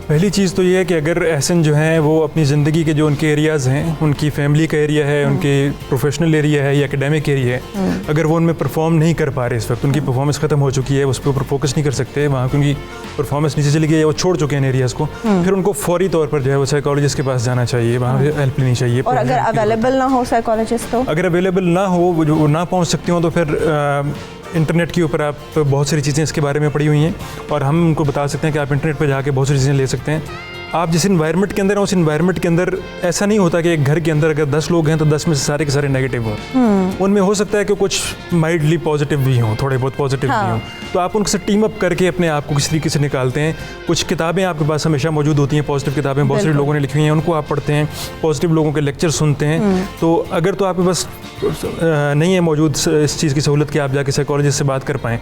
पहली चीज़ तो ये है कि अगर एहसन जो हैं वो अपनी ज़िंदगी के जो उनके एरियाज़ हैं, उनकी फैमिली का एरिया है, उनके प्रोफेशनल एरिया है या एकेडमिक एरिया है, अगर वो उनमें परफॉर्म नहीं कर पा रहे, इस वक्त उनकी परफॉर्मेंस ख़त्म हो चुकी है, उस पर ऊपर फोकस नहीं कर सकते वहाँ, क्योंकि परफॉर्मेंस नीचे चली गई है, वो छोड़ चुके हैं एरियाज़ को, फिर उनको फौरी तौर पर जो है वो साइकोलॉजिस्ट के पास जाना चाहिए, वहाँ पे हेल्प लेनी चाहिए। और अगर अवेलेबल ना हो साइकोलॉजिस्ट, तो अगर अवेलेबल ना हो, जो ना पहुँच सकती हो, तो फिर इंटरनेट के ऊपर आप बहुत सारी चीज़ें इसके बारे में पड़ी हुई हैं और हम उनको बता सकते हैं कि आप इंटरनेट पर जाके बहुत सारी चीज़ें ले सकते हैं। आप जिस इन्वायरमेंट के अंदर हैं, उस इन्वायरमेंट के अंदर ऐसा नहीं होता कि एक घर के अंदर अगर 10 लोग हैं तो 10 में से सारे के सारे नेगेटिव हों। उनमें हो सकता है कि कुछ माइल्डली पॉजिटिव भी हों, थोड़े बहुत पॉजिटिव भी हों, तो आप उनसे टीम अप करके अपने आप को किस तरीके से निकालते हैं। कुछ किताबें आपके पास हमेशा मौजूद होती हैं, पॉजिटिव किताबें बहुत सारे लोगों ने लिखी हुई हैं, उनको आप पढ़ते हैं, पॉजिटिव लोगों के लेक्चर सुनते हैं। तो अगर तो आपके पास नहीं है मौजूद इस चीज़ की सहूलत कि आप जाके साइकोलॉजिस्ट से बात कर पाएँ,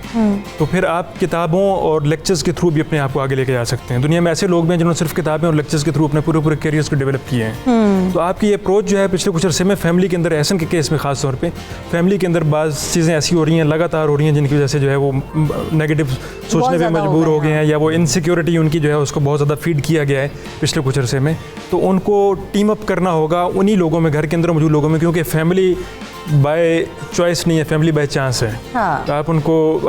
तो फिर आप किताबों और लेक्चर्स के थ्रू भी अपने आप को आगे लेके जा सकते हैं। दुनिया में ऐसे लोग हैं जिन्होंने सिर्फ किताबें और लेक्चर्स के थ्रू अपने पूरे करियर्स को डेवलप किए हैं। तो आपकी ये अप्रोच जो है पिछले कुछ अरसे में फैमिली के अंदर, एहसन के केस में खास तौर पे फैमिली के अंदर बाज़ चीज़ें ऐसी हो रही हैं, लगातार हो रही हैं, जिनकी वजह से जो है वो नेगेटिव सोचने पे मजबूर हो गए हैं, या वो इनसिक्योरिटी उनकी जो है उसको बहुत ज़्यादा फीड किया गया है पिछले कुछ अरसे में। तो उनको टीम अप करना होगा उन्हीं लोगों में, घर के अंदर मौजूद लोगों में, क्योंकि फैमिली बाय चॉइस नहीं है, फैमिली बाय चांस है। तो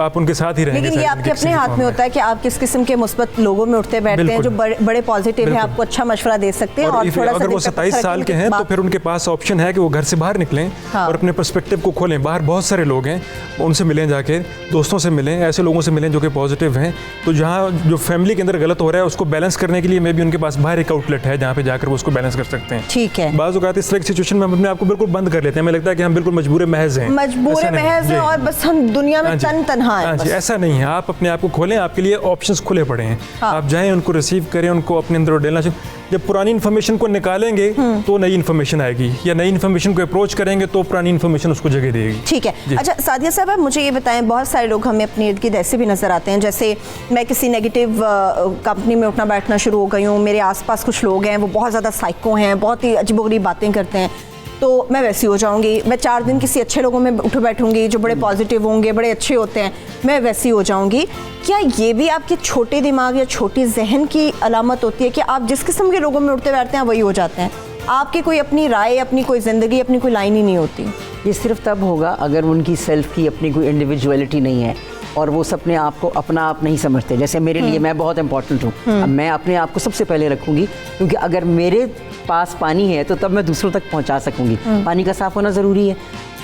आप उनके साथ ही रहेंगे। लेकिन ये आपके अपने हाथ में होता है कि आप किस किस्म के मुस्बत लोगों में उठते बैठते हैं, जो बड़े पॉजिटिव हैं, आपको अच्छा मशवरा दे सकते हैं। और थोड़ा अगर वो 27 साल के हैं तो फिर उनके पास ऑप्शन है कि वो घर से बाहर निकलें और अपने पर्सपेक्टिव को खोलें। बाहर बहुत सारे लोग हैं, उनसे मिलें, जाके दोस्तों से मिलें, ऐसे लोगों से मिलें जो कि पॉजिटिव हैं। तो जहाँ जो फैमिली के अंदर गलत हो रहा है उसको बैलेंस करने के लिए मे भी उनके पास बाहर एक आउटलेट है जहाँ पे जाकर वो उसको बैलेंस कर सकते हैं। ठीक है। बाज़ औक़ात इस तरह की सिचुएशन में हम अपने आप को बिल्कुल बंद कर लेते हैं, हमें लगता है कि हम बिल्कुल मजबूर महज हैं, और बस हम दुनिया में तन्हा हैं। जी, ऐसा नहीं है। आप अपने आप को खोलें, आपके लिए ऑप्शंस खुले पड़े हैं। आप जाएं, उनको रिसीव करें, उनको अपने अंदर डालना चाहिए। जब पुरानी इन्फॉर्मेशन को निकालेंगे तो नई इन्फॉर्मेशन आएगी, या नई इन्फॉर्मेशन को अप्रोच करेंगे तो पुरानी इन्फॉर्मेशन उसको जगह देगी। ठीक है। अच्छा सादिया साहब, आप मुझे ये बताएं, बहुत सारे लोग हमें अपने इर्द गिर्द ऐसे भी नजर आते हैं, जैसे मैं किसी नेगेटिव कंपनी में उठना बैठना शुरू हो गई हूँ, मेरे आसपास कुछ लोग हैं वो बहुत ज़्यादा साइको हैं, बहुत ही अजीबोगरीब बातें करते हैं, तो मैं वैसी हो जाऊंगी। मैं 4 दिन किसी अच्छे लोगों में उठ बैठूंगी जो बड़े पॉजिटिव होंगे, बड़े अच्छे होते हैं, मैं वैसी हो जाऊंगी। क्या ये भी आपके छोटे दिमाग या छोटी जहन की अलामत होती है कि आप जिस किस्म के लोगों में उठते बैठते हैं वही हो जाते हैं? आपकी कोई अपनी राय, अपनी कोई ज़िंदगी, अपनी कोई लाइन ही नहीं होती? ये सिर्फ तब होगा अगर उनकी सेल्फ की अपनी कोई इंडिविजुअलिटी नहीं है और वो अपने आप को अपना आप नहीं समझते। जैसे मेरे लिए मैं बहुत इंपॉर्टेंट हूँ, अब मैं अपने आप को सबसे पहले रखूँगी, क्योंकि अगर मेरे पास पानी है तो तब मैं दूसरों तक पहुँचा सकूँगी। पानी का साफ़ होना ज़रूरी है।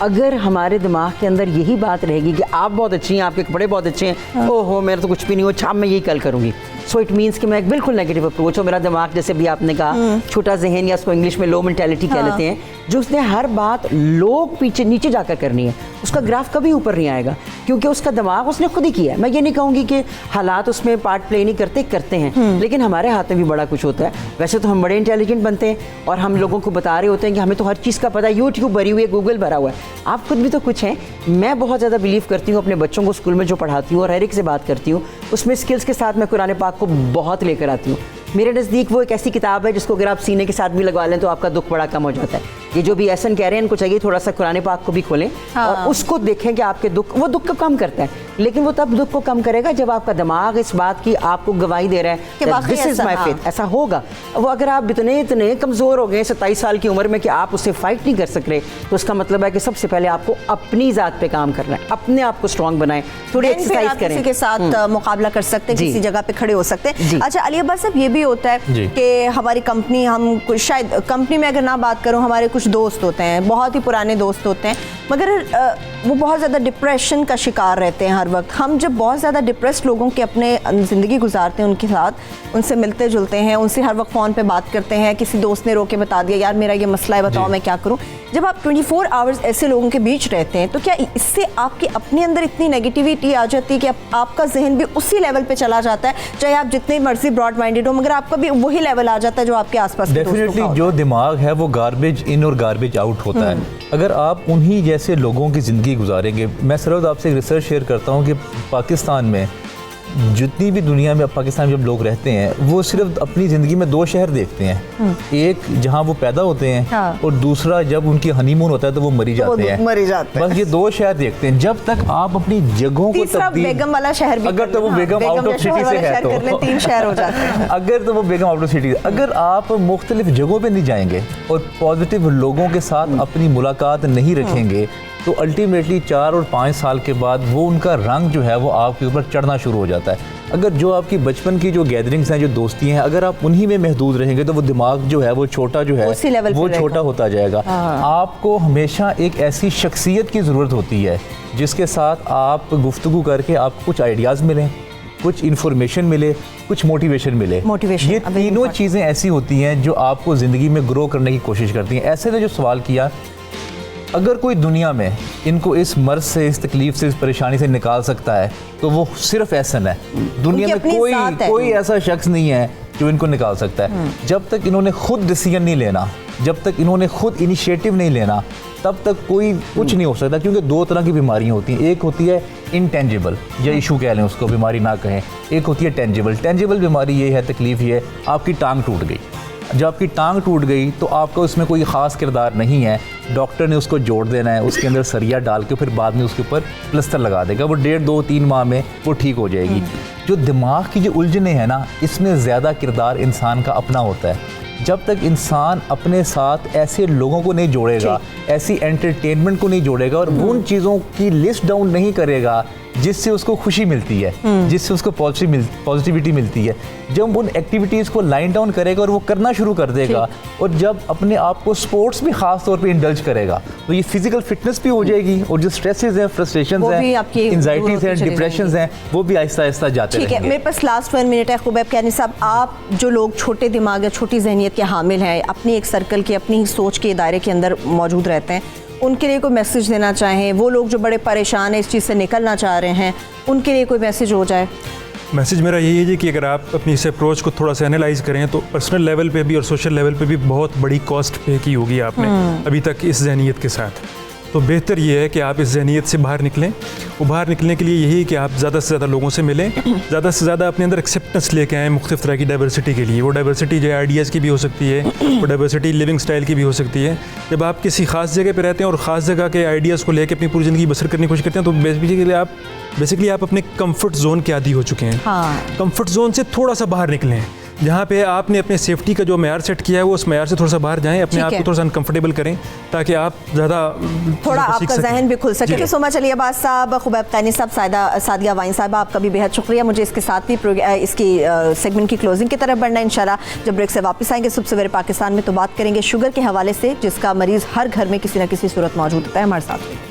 अगर हमारे दिमाग के अंदर यही बात रहेगी कि आप बहुत अच्छी हैं, आपके कपड़े बहुत अच्छे हैं, ओहो मेरा तो कुछ भी नहीं हो, अच्छा मैं यही कल करूँगी, सो इट मीन्स कि मैं एक बिल्कुल नेगेटिव अप्रोच हो। मेरा दिमाग, जैसे भी आपने कहा, छोटा जहन या उसको इंग्लिश में लो मेंटालिटी कह लेते हैं, जो उसने हर बात लोग पीछे नीचे जाकर करनी है, उसका ग्राफ कभी ऊपर नहीं आएगा, क्योंकि उसका दिमाग उसने खुद ही किया है। मैं ये नहीं कहूँगी कि हालात उसमें पार्ट प्ले नहीं करते हैं, लेकिन हमारे हाथ में भी बड़ा कुछ होता है। वैसे तो हम बड़े इंटेलिजेंट बनते हैं और हम लोगों को बता रहे होते हैं कि हमें तो हर चीज़ का पता है, यूट्यूब भरी हुई है, गूगल भरा हुआ है, आप खुद भी तो कुछ हैं। मैं बहुत ज़्यादा बिलीव करती हूँ अपने बच्चों को स्कूल में जो पढ़ाती हूँ और हर एक से बात करती हूँ, उसमें स्किल्स के साथ मैं कुरान पाक को बहुत लेकर आती हूँ। मेरे नज़दीक वो एक ऐसी किताब है जिसको अगर आप सीने के साथ भी लगवा लें तो आपका दुख बड़ा कम हो जाता है। ये जो भी एहसन कह रहे हैं, इनको चाहिए थोड़ा सा कुरान पाक को भी खोलें और उसको देखें कि आपके दुख, वो दुख को कम करता है, लेकिन वो तब दुख को कम करेगा जब आपका दिमाग इस बात की आपको गवाही दे रहा है कि दिस इज माय फेथ, ऐसा होगा। वो अगर आप इतने कमज़ोर हो गए 27 साल की उम्र में कि आप उससे फाइट नहीं कर सक रहे, तो उसका मतलब है कि सबसे पहले आपको अपनी ज़ात पे काम करना है, अपने आप को स्ट्रॉन्ग बनाएं, थोड़ी एक्सरसाइज करें, किसी के साथ मुकाबला कर सकते हैं, किसी जगह पे खड़े हो सकते हैं। अच्छा अली अब्बास साहब, ये भी होता है कि हमारी कंपनी, हम कुछ शायद कंपनी में अगर ना बात करूं, हमारे कुछ दोस्त होते हैं, बहुत ही पुराने दोस्त होते हैं, मगर वो बहुत ज़्यादा डिप्रेशन का शिकार रहते हैं हर वक्त। हम जब बहुत ज़्यादा डिप्रेस्ड लोगों की अपने ज़िंदगी गुजारते हैं, उनके साथ उनसे मिलते जुलते हैं, उनसे हर वक्त फ़ोन पे बात करते हैं, किसी दोस्त ने रोके बता दिया यार मेरा ये मसला है, बताओ मैं क्या करूं। जब आप 24 आवर्स ऐसे लोगों के बीच रहते हैं, तो क्या इससे आपके अपने अंदर इतनी नेगेटिविटी आ जाती है कि आपका जहन भी उसी लेवल पे चला जाता है, चाहे आप जितने मर्जी ब्रॉड माइंडेड हो, मगर आपका भी वही लेवल आ जाता है जो आपके आसपास के दोस्तों का होता है? जो दिमाग है वो गार्बेज इन और गार्बेज आउट होता है। अगर आप उन्हीं जैसे लोगों की ज़िंदगी गुजारेंगे, मैं सरवद आपसे एक रिसर्च शेयर करता हूँ कि पाकिस्तान में जितनी भी दुनिया में, पाकिस्तान में जब लोग रहते हैं, वो सिर्फ अपनी ज़िंदगी में 2 शहर देखते हैं, एक जहाँ वो पैदा होते हैं और दूसरा जब उनकी हनीमून होता है तो वो मरी जाते हैं, बस ये 2 शहर देखते हैं। जब तक आप अपनी जगहों को तब्दील, बेगम वाला शहर भी, अगर तो वो बेगम आउट ऑफ सिटी से है तो 3 शहर हो जाते हैं। अगर तो वो बेगम आउट ऑफ सिटी, अगर आप मुख्तलिफ जगहों पर नहीं जाएंगे और पॉजिटिव लोगों के साथ अपनी मुलाकात नहीं रखेंगे, तो अल्टीमेटली 4 और 5 साल के बाद वो उनका रंग जो है वो आपके ऊपर चढ़ना शुरू हो जाता है। अगर जो आपकी बचपन की जो गैदरिंग्स हैं, जो दोस्ती हैं, अगर आप उन्हीं में महदूद रहेंगे तो वो दिमाग जो है वो छोटा जो है वो छोटा होता जाएगा। आपको हमेशा एक ऐसी शख्सियत की ज़रूरत होती है जिसके साथ आप गुफ्तगू करके आपको कुछ आइडियाज़ मिलें, कुछ इन्फॉर्मेशन मिले, कुछ मोटिवेशन मिले। ये तीनों चीज़ें ऐसी होती हैं जो आपको ज़िंदगी में ग्रो करने की कोशिश करती हैं। ऐसे ने जो सवाल किया, अगर कोई दुनिया में इनको इस मर्ज से, इस तकलीफ से, इस परेशानी से निकाल सकता है तो वो सिर्फ एहसन है। दुनिया में कोई ऐसा शख्स नहीं है जो इनको निकाल सकता है। जब तक इन्होंने खुद डिसीजन नहीं लेना, जब तक इन्होंने खुद इनिशिएटिव नहीं लेना, तब तक कोई कुछ नहीं हो सकता। क्योंकि 2 तरह की बीमारियां होती हैं, एक होती है इंटेंजिबल या इशू कह लें उसको, बीमारी ना कहें, एक होती है टेंजिबल। टेंजिबल बीमारी ये है, तकलीफ ये है, आपकी टांग टूट गई। जब आपकी टांग टूट गई तो आपका उसमें कोई ख़ास किरदार नहीं है, डॉक्टर ने उसको जोड़ देना है, उसके अंदर सरिया डाल के फिर बाद में उसके ऊपर प्लास्टर लगा देगा, वो 1.5, 2, 3 माह में वो ठीक हो जाएगी। जो दिमाग की जो उलझने हैं ना, इसमें ज़्यादा किरदार इंसान का अपना होता है। जब तक इंसान अपने साथ ऐसे लोगों को नहीं जोड़ेगा, ऐसी एंटरटेनमेंट को नहीं जोड़ेगा और उन चीज़ों की लिस्ट डाउन नहीं करेगा जिससे उसको खुशी मिलती है, जिससे उसको पॉजिटिविटी मिलती है, जब उन एक्टिविटीज़ को लाइन डाउन करेगा और वो करना शुरू कर देगा, और जब अपने आप को स्पोर्ट्स भी ख़ास तौर पे इंडल्ज करेगा, तो ये फिजिकल फिटनेस भी हो जाएगी और जो स्ट्रेसेस हैं, फ्रस्ट्रेशंस हैं, एंजाइटीज़ हैं, डिप्रेशंस हैं, वो भी आहिस्ता आहिस्ता जाते रहेंगे। ठीक है, मेरे पास लास्ट 1 मिनट है। खुबैब कियानी साहब, आप जो लोग छोटे दिमाग या छोटी जहनियत के हामिल हैं, अपनी एक सर्कल की, अपनी सोच के दायरे के अंदर मौजूद रहते हैं, उनके लिए कोई मैसेज देना चाहें? वो लोग जो बड़े परेशान हैं, इस चीज़ से निकलना चाह रहे हैं, उनके लिए कोई मैसेज हो जाए? मैसेज मेरा यही है जी कि अगर आप अपनी इस अप्रोच को थोड़ा सा एनालाइज करें तो पर्सनल लेवल पे भी और सोशल लेवल पे भी बहुत बड़ी कॉस्ट पे की होगी आपने अभी तक इस जहनीत के साथ। तो बेहतर ये है कि आप इस जहनीत से बाहर निकलें। वो बाहर निकलने के लिए यही कि आप ज़्यादा से ज़्यादा लोगों से मिलें, ज़्यादा से ज़्यादा अपने अंदर एक्सेप्टेंस लेके आएँ मुख्तलिफ़ तरह की डाइवर्सिटी के लिए। वो डाइवर्सिटी जो है आइडियाज़ की भी हो सकती है, वो डाइवर्सिटी लिविंग स्टाइल की भी हो सकती है। जब आप किसी ख़ास जगह पर रहते हैं और ख़ास जगह के आइडियाज़ को लेकर अपनी पूरी ज़िंदगी बसर करने की कोशिश करते हैं, तो बेसिकली आप अपने कम्फर्ट जोन के आदी हो चुके हैं। कंफर्ट जोन से थोड़ा सा बाहर निकलें। जहाँ पे आपने अपने सेफ्टी का जो मैार सेट किया है वो उस मैार से थोड़ा सा बाहर जाएं, अपने ठीक आप है। को थोड़ा सा अनकंफर्टेबल करें ताकि आप ज़्यादा थोड़ा आपका जहन भी खुल सके। सो मच अलीबाद साहब, खुबैब कैनी साहब, सादिया वाइन साहब, आपका भी बेहद शुक्रिया। मुझे इसके साथ ही इसकी सेगमेंट की क्लोजिंग की तरफ बढ़ना है। इंशाल्लाह जब ब्रेक से वापस आएंगे सुबह सवेरे पाकिस्तान में, तो बात करेंगे शुगर के हवाले से, जिसका मरीज़ हर घर में किसी न किसी सूरत मौजूद होता है। हमारे साथ में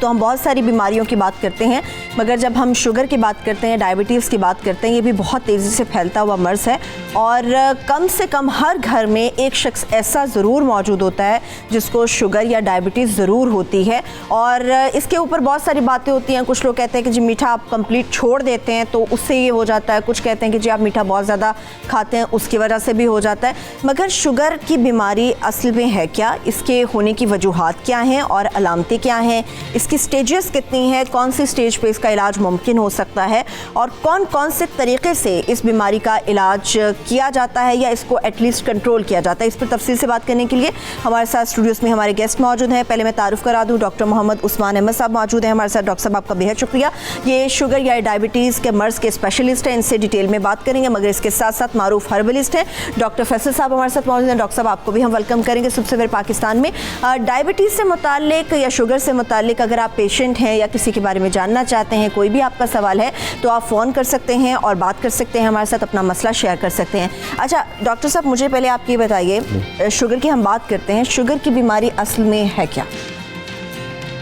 तो हम बहुत सारी बीमारियों की बात करते हैं, मगर जब हम शुगर की बात करते हैं, डायबिटीज़ की बात करते हैं, ये भी बहुत तेज़ी से फैलता हुआ मर्ज़ है और कम से कम हर घर में एक शख्स ऐसा ज़रूर मौजूद होता है जिसको शुगर या डायबिटीज़ ज़रूर होती है। और इसके ऊपर बहुत सारी बातें होती हैं। कुछ लोग कहते हैं कि जी मीठा आप कंप्लीट छोड़ देते हैं तो उससे ये हो जाता है, कुछ कहते हैं कि जी आप मीठा बहुत ज़्यादा खाते हैं उसकी वजह से भी हो जाता है। मगर शुगर की बीमारी असल में है क्या, इसके होने की वजूहात क्या हैं और अलामतें क्या हैं, इसकी स्टेजेस कितनी हैं, कौन सी स्टेज पे इसका इलाज मुमकिन हो सकता है और कौन कौन से तरीके से इस बीमारी का इलाज किया जाता है या इसको एटलीस्ट कंट्रोल किया जाता है, इस पर तफसील से बात करने के लिए हमारे साथ स्टूडियोज़ में हमारे गेस्ट मौजूद हैं। पहले मैं तारुफ करा दूं, डॉक्टर मोहम्मद उस्मान अहमद साहब मौजूद हैं हमारे साथ। डॉक्टर साहब आपका बेहद शुक्रिया। ये शुगर या डायबिटीज़ के मर्ज़ के स्पेशलिस्ट हैं, इनसे डिटेल में बात करेंगे, मगर इसके साथ साथ मारूफ हर्बलिस्ट हैं डॉक्टर फैसल साहब हमारे साथ मौजूद हैं। डॉक्टर साहब आपको भी हम वेलकम करेंगे सुबह सवेरे पाकिस्तान में। डायबिटीज़ से मुताल्लिक या शुगर से मुताल्लिक अगर आप पेशेंट हैं या किसी के बारे में जानना चाहते हैं, कोई भी आपका सवाल है, तो आप फ़ोन कर सकते हैं और बात कर सकते हैं हमारे साथ, अपना मसला शेयर कर सकते हैं। अच्छा डॉक्टर साहब, मुझे पहले आप ये बताइए, शुगर की हम बात करते हैं, शुगर की बीमारी असल में है क्या?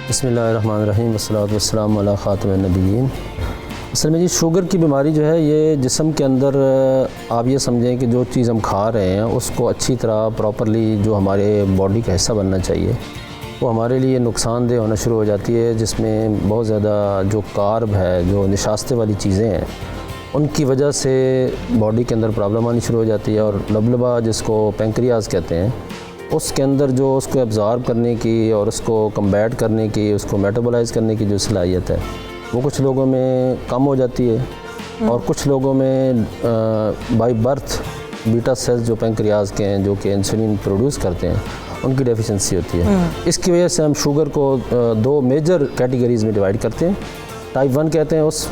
बिस्मिल्लाहिर्रहमानिर्रहीम वस्सलातु वस्सलामु अला खातिमिन नबिय्यीन। असल में जी शुगर की बीमारी जो है ये जिस्म के अंदर, आप ये समझें कि जो चीज़ हम खा रहे हैं उसको अच्छी तरह प्रॉपरली जो हमारे बॉडी का हिस्सा बनना चाहिए वो हमारे लिए नुकसानदेह होना शुरू हो जाती है, जिसमें बहुत ज़्यादा जो कार्ब है, जो निशास्ते वाली चीज़ें हैं, उनकी वजह से बॉडी के अंदर प्रॉब्लम आनी शुरू हो जाती है। और लबलबा जिसको पेंक्रियाज कहते हैं, उसके अंदर जो उसको एब्ज़ॉर्ब करने की और उसको कम्बैट करने की, उसको मेटाबोलाइज़ करने की जो सलाहियत है वो कुछ लोगों में कम हो जाती है और कुछ लोगों में बाई बर्थ बीटा सेल्स जो पेंक्रियाज के हैं, जो कि इंसुलिन प्रोड्यूस करते हैं, उनकी डेफिशिएंसी होती है। इसकी वजह से हम शुगर को दो मेजर कैटेगरीज़ में डिवाइड करते हैं। टाइप 1 कहते हैं उस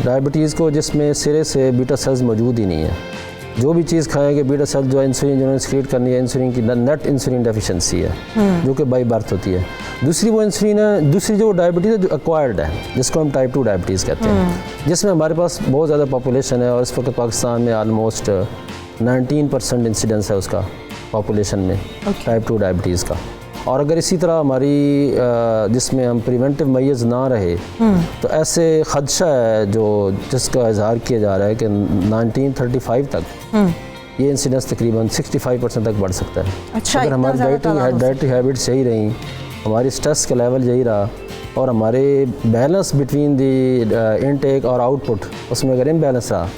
डायबिटीज़ को जिसमें सिरे से बीटा सेल्स मौजूद ही नहीं है। जो भी चीज़ खाएंगे बीटा सेल जो इंसुलिन जिन्होंने सीक्रेट करनी है, इंसुलिन की नेट इंसुलिन डेफिशिएंसी है जो कि बाई बर्थ होती है। दूसरी वो इंसुलिन है, दूसरी जो डायबिटीज़ है जो एक्वायर्ड है, जिसको हम टाइप 2 डायबिटीज़ कहते हैं, जिसमें हमारे पास बहुत ज़्यादा पॉपुलेशन है और इस वक्त पाकिस्तान में आलमोस्ट 19% इंसिडेंस है उसका पॉपुलेशन में टाइप 2 डायबिटीज़ का। और अगर इसी तरह हमारी जिसमें हम प्रिवेंटिव मैयर्स ना रहे तो ऐसे खदशा है जो जिसका इजहार किया जा रहा है कि 1935 तक ये इंसिडेंस तकरीबन 65% तक बढ़ सकता है। अच्छा, अगर हमारी डाइटरी हैबिट्स यही रही, हमारी स्ट्रेस का लेवल यही रहा और हमारे बैलेंस बिटवीन द इनटेक और आउटपुट उसमें अगर इम्बैलेंस रहा,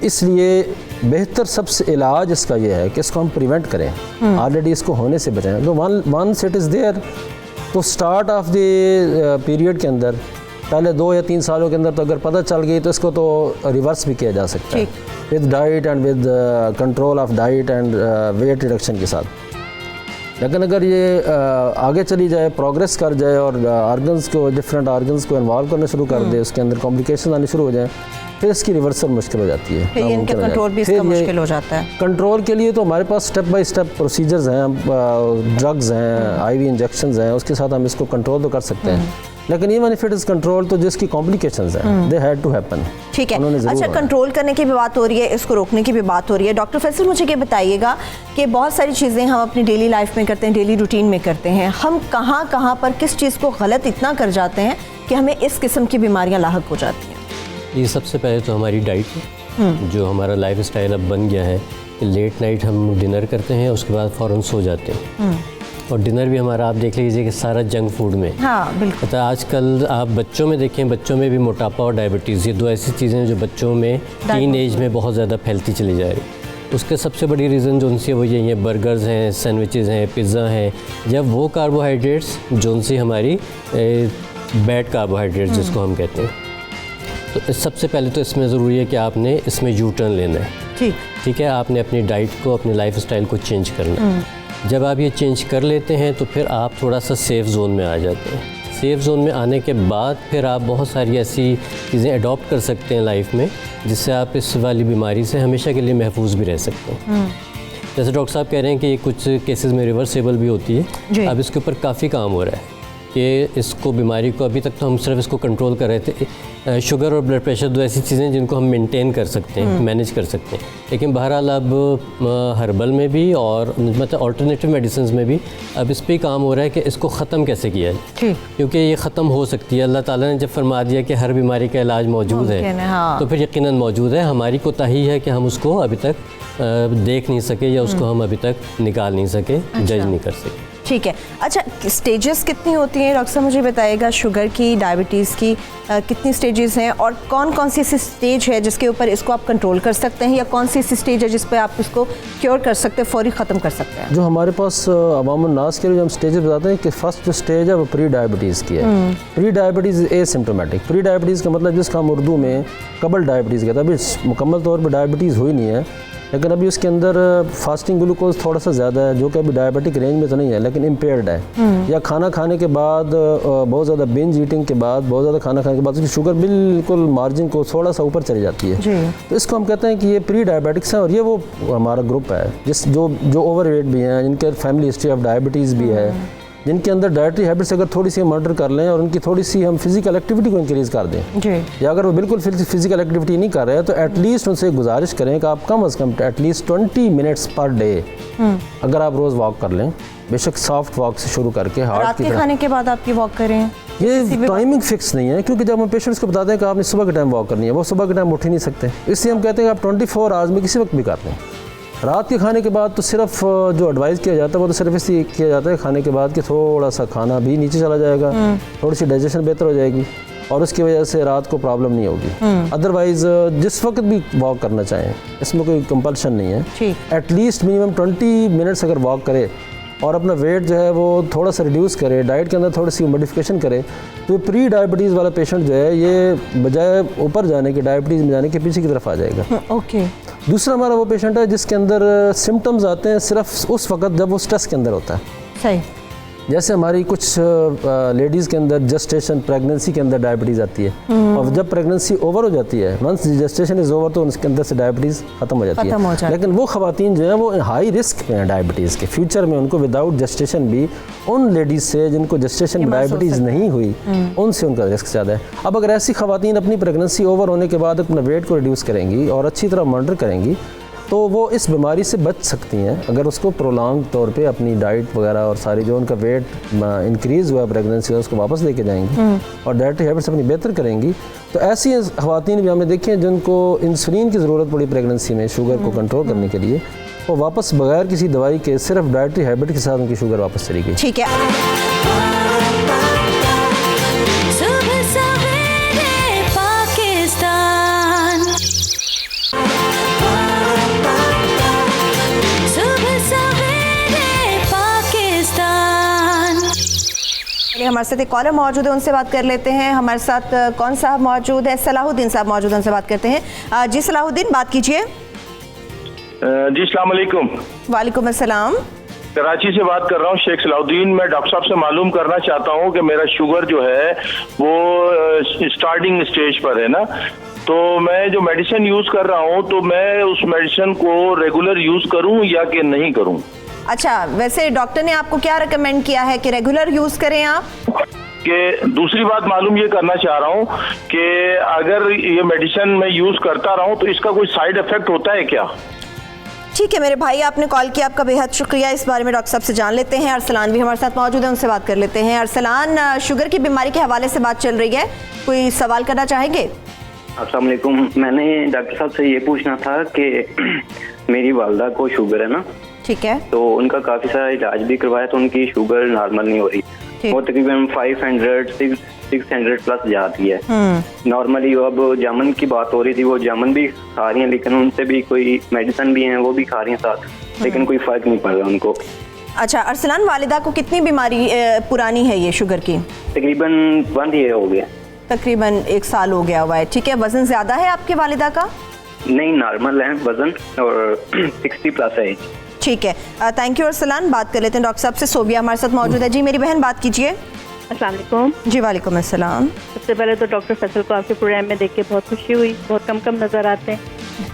इसलिए बेहतर सबसे इलाज इसका ये है कि इसको हम प्रिवेंट करें, ऑलरेडी इसको होने से बचाएं। तो वंस इट इज़ देयर, तो स्टार्ट ऑफ द पीरियड के अंदर पहले 2 या 3 सालों के अंदर तो अगर पता चल गई तो इसको तो रिवर्स भी किया जा सकता है with diet and with control of diet and weight reduction के साथ। लेकिन अगर ये आगे चली जाए, प्रोग्रेस कर जाए और ऑर्गन्स को, डिफरेंट ऑर्गन्स को इन्वॉल्व करना शुरू कर दे, उसके अंदर कॉम्प्लिकेशन आने शुरू हो जाए, फिर इसकी रिवर्सल मुश्किल हो जाती है, फिर इनके कंट्रोल भी इसका मुश्किल हो जाता है। कंट्रोल के लिए तो हमारे पास स्टेप बाय स्टेप प्रोसीजर्स हैं, ड्रग्स हैं, आईवी इंजेक्शंस हैं, उसके साथ हम इसको कंट्रोल तो कर सकते हैं। लेकिन even if it is control, तो जिसकी कॉम्प्लिकेशंस हैं, दे हैड टू हैपन। ठीक है, अच्छा कंट्रोल करने की भी बात हो रही है, इसको रोकने की भी बात हो रही है। डॉक्टर फैसल, मुझे ये बताइएगा कि बहुत सारी चीज़ें हम अपनी डेली लाइफ में करते हैं, डेली रूटीन में करते हैं, हम कहाँ पर किस चीज़ को गलत इतना कर जाते हैं कि हमें इस किस्म की बीमारियाँ लाहक हो जाती हैं? ये सबसे पहले तो हमारी डाइट, जो हमारा लाइफ स्टाइल अब बन गया है कि लेट नाइट हम डिनर करते हैं, उसके बाद फ़ौरन सो जाते हैं और डिनर भी हमारा आप देख लीजिए कि सारा जंक फूड में। हाँ बिल्कुल। मतलब आजकल आप बच्चों में देखें, बच्चों में भी मोटापा और डायबिटीज़, ये दो ऐसी चीज़ें जो बच्चों में टीन एज में बहुत ज़्यादा फैलती चली जा रही। उसके सबसे बड़ी रीज़न जो सी वो यही है, बर्गर्स हैं, सैंडविचेज़ हैं, पिज़्ज़ा हैं, जब वो कार्बोहाइड्रेट्स जो सी हमारी बैड कार्बोहाइड्रेट्स जिसको हम कहते हैं। तो सबसे पहले तो इसमें ज़रूरी है कि आपने इसमें यू टर्न लेना है। ठीक है, आपने अपनी डाइट को, अपनी लाइफस्टाइल को चेंज करना है। जब आप ये चेंज कर लेते हैं तो फिर आप थोड़ा सा सेफ़ जोन में आ जाते हैं। सेफ़ जोन में आने के बाद फिर आप बहुत सारी ऐसी चीज़ें अडॉप्ट कर सकते हैं लाइफ में, जिससे आप इस वाली बीमारी से हमेशा के लिए महफूज भी रह सकते हैं। जैसे डॉक्टर साहब कह रहे हैं कि कुछ केसेस में रिवर्सेबल भी होती है। अब इसके ऊपर काफ़ी काम हो रहा है कि इसको, बीमारी को, अभी तक तो हम सिर्फ इसको कंट्रोल कर रहे थे। शुगर और ब्लड प्रेशर दो ऐसी चीज़ें जिनको हम मेंटेन कर सकते हैं, मैनेज कर सकते हैं, लेकिन बहरहाल अब हर्बल में भी और मतलब ऑल्टरनेटिव मेडिसिन में भी अब इस पर काम हो रहा है कि इसको ख़त्म कैसे किया जाए, क्योंकि ये ख़त्म हो सकती है। अल्लाह ताला ने जब फरमा दिया कि हर बीमारी का इलाज मौजूद है, तो फिर यकीनन मौजूद है। हमारी कोताही है कि हम उसको अभी तक देख नहीं सके या उसको हम अभी तक निकाल नहीं सके, जज नहीं कर सके। ठीक है। अच्छा, स्टेजेस कितनी होती हैं डॉक्टर साहब, मुझे बताइएगा, शुगर की, डायबिटीज़ की कितनी स्टेजेस हैं, और कौन कौन सी ऐसी स्टेज है जिसके ऊपर इसको आप कंट्रोल कर सकते हैं, या कौन सी ऐसी स्टेज है जिस पर आप इसको क्योर कर सकते हैं, फौरी ख़त्म कर सकते हैं? जो हमारे पास अवामुन नास के लिए हम स्टेजेस बताते हैं कि फर्स्ट जो स्टेज है वो प्री डायबिटीज़ की है। Pre diabetes asymptomatic. Pre diabetes का मतलब जिसका हम उर्दू में कबल डायबिटीज़ कहते हैं। अभी मुकम्मल तौर पर डायबिटीज़ हुई नहीं है, लेकिन अभी उसके अंदर फास्टिंग ग्लूकोज थोड़ा सा ज़्यादा है, जो कि अभी डायबिटिक रेंज में तो नहीं है लेकिन इम्पेयर्ड है। या खाना खाने के बाद बहुत ज़्यादा बिंज ईटिंग के बाद, बहुत ज़्यादा खाना खाने के बाद उसकी शुगर बिल्कुल मार्जिन को थोड़ा सा ऊपर चली जाती है। तो इसको हम कहते हैं कि ये प्री डायबिटिक्स है, और ये वो हमारा ग्रुप है जो ओवरवेट भी हैं, जिनके फैमिली हिस्ट्री ऑफ डायबिटीज़ भी है, जिनके अंदर डाइटरी हैबिट्स अगर थोड़ी सी मॉनिटर कर लें और उनकी थोड़ी सी हम फिजिकल एक्टिविटी को इंक्रीज़ कर दें, या अगर वो बिल्कुल फिजिकल एक्टिविटी नहीं कर रहे हैं तो एटलीस्ट उनसे गुजारिश करें कि आप कम अज़ कम एटलीस्ट 20 मिनट्स पर डे अगर आप रोज़ वॉक कर लें, बेशक सॉफ्ट वॉक से शुरू करके रात के खाने के बाद आपकी वॉक करें। ये टाइमिंग फिक्स नहीं है, क्योंकि जब हम पेशेंट्स को बताते हैं कि आपने सुबह के टाइम वॉक करनी है, वो सुबह के टाइम उठ ही नहीं सकते, इसलिए हम कहते हैं कि आप 24 आवर्स में किसी वक्त भी कर लें। रात के खाने के बाद तो सिर्फ जो एडवाइस किया जाता है वो तो सिर्फ इसलिए किया जाता है खाने के बाद कि थोड़ा सा खाना भी नीचे चला जाएगा, थोड़ी सी डाइजेशन बेहतर हो जाएगी और उसकी वजह से रात को प्रॉब्लम नहीं होगी। अदरवाइज़ जिस वक्त भी वॉक करना चाहें, इसमें कोई कंपल्शन नहीं है। एटलीस्ट मिनिमम 20 मिनट्स अगर वॉक करे और अपना वेट जो है वो थोड़ा सा रिड्यूस करे, डाइट के अंदर थोड़ी सी मॉडिफिकेशन करे, तो प्री डायबिटीज़ वाला पेशेंट जो है ये बजाय ऊपर जाने के, डायबिटीज़ में जाने के, पीछे की तरफ आ जाएगा। ओके। दूसरा हमारा वो पेशेंट है जिसके अंदर सिम्टम्स आते हैं सिर्फ उस वक्त जब वो स्ट्रेस के अंदर होता है। सही। जैसे हमारी कुछ लेडीज़ के अंदर जस्टेशन, प्रेगनेंसी के अंदर डायबिटीज़ आती है, और जब प्रेगनेंसी ओवर हो जाती है, वंस जस्टेशन इज़ ओवर, तो उसके अंदर से डायबिटीज़ ख़त्म हो जाती है। लेकिन वो ख़वातीन जो हैं वो हाई रिस्क पे हैं डायबिटीज़ के, फ्यूचर में उनको विदाउट जस्टेशन भी उन लेडीज़ से जिनको जस्टेशन में डायबिटीज़ नहीं हुई, उनसे उनका रिस्क ज़्यादा है। अब अगर ऐसी ख़वातीन अपनी प्रेगनेंसी ओवर होने के बाद अपना वेट को रिड्यूस करेंगी और अच्छी तरह मॉनिटर करेंगी, तो वो इस बीमारी से बच सकती हैं अगर उसको प्रोलॉन्ग तौर पे अपनी डाइट वगैरह और सारी जो उनका वेट इंक्रीज़ हुआ प्रेगनेंसी का उसको वापस लेके जाएंगी और डाइटरी हैबिट्स अपनी बेहतर करेंगी। तो ऐसी ख़वातीन भी हमने देखी हैं जिनको इंसुलिन की ज़रूरत पड़ी प्रेगनेंसी में शुगर को कंट्रोल करने के लिए, वो वापस बगैर किसी दवाई के सिर्फ डाइटरी हैबिट के साथ उनकी शुगर वापस चली गई। ठीक है। हमारे साथ एक कॉलर मौजूद है, उनसे बात कर लेते हैं। हमारे साथ कौन साहब मौजूद है? सलाहुद्दीन साहब मौजूद हैं, उनसे बात करते हैं। जी सलाहुद्दीन, बात कीजिए। जी अस्सलाम वालेकुम। वालेकुम अस्सलाम। कराची से बात कर रहा हूँ, शेख सलाहुद्दीन। मैं डॉक्टर साहब से मालूम करना चाहता हूँ कि मेरा शुगर जो है वो स्टार्टिंग स्टेज पर है ना, तो मैं जो मेडिसिन यूज कर रहा हूँ तो मैं उस मेडिसिन को रेगुलर यूज करूँ या कि नहीं करूँ? अच्छा, वैसे डॉक्टर ने आपको क्या रिकमेंड किया है कि रेगुलर यूज करें आप? कि दूसरी बात मालूम ये करना चाह रहा हूँ कि अगर ये मेडिसिन मैं यूज करता रहा हूँ तो इसका कोई साइड इफेक्ट होता है क्या? ठीक है मेरे भाई, आपने कॉल किया, आपका बेहद शुक्रिया। इस बारे में डॉक्टर साहब से जान लेते हैं। अरसलान भी हमारे साथ मौजूद है, उनसे बात कर लेते हैं। अरसलान, शुगर की बीमारी के हवाले से बात चल रही है, कोई सवाल करना चाहेंगे? अस्सलाम वालेकुम। मैंने डॉक्टर साहब से ये पूछना था कि मेरी वालदा को शुगर है ना, ठीक है, तो उनका काफी सारा इलाज भी करवाया तो उनकी शुगर नॉर्मल नहीं हो रही। वो तकरीबन 600 प्लस जाती है। नॉर्मली अब जामुन की बात हो रही थी, वो जामुन भी खा रही हैं, लेकिन उनसे भी कोई मेडिसिन भी हैं वो भी खा रही हैं साथ, लेकिन कोई फर्क नहीं पड़ रहा उनको। अच्छा अरसलान, वालिदा को कितनी बीमारी पुरानी है ये शुगर की? तकरीबन 1 ईयर हो गया। तकरीबन 1 साल हो गया हुआ है। ठीक है, वजन ज्यादा है आपके वालिदा का? नहीं, नॉर्मल है वजन और 60 प्लस है। ठीक है, थैंक यू अरसलान। बात कर लेते हैं डॉक्टर साहब से। सोबिया हमारे साथ मौजूद है। जी मेरी बहन, बात कीजिए। अस्सलाम वालेकुम। जी वालेकुम अस्सलाम। सबसे पहले तो डॉक्टर फैसल को आपके प्रोग्राम में देख के बहुत खुशी हुई, बहुत कम नजर आते हैं।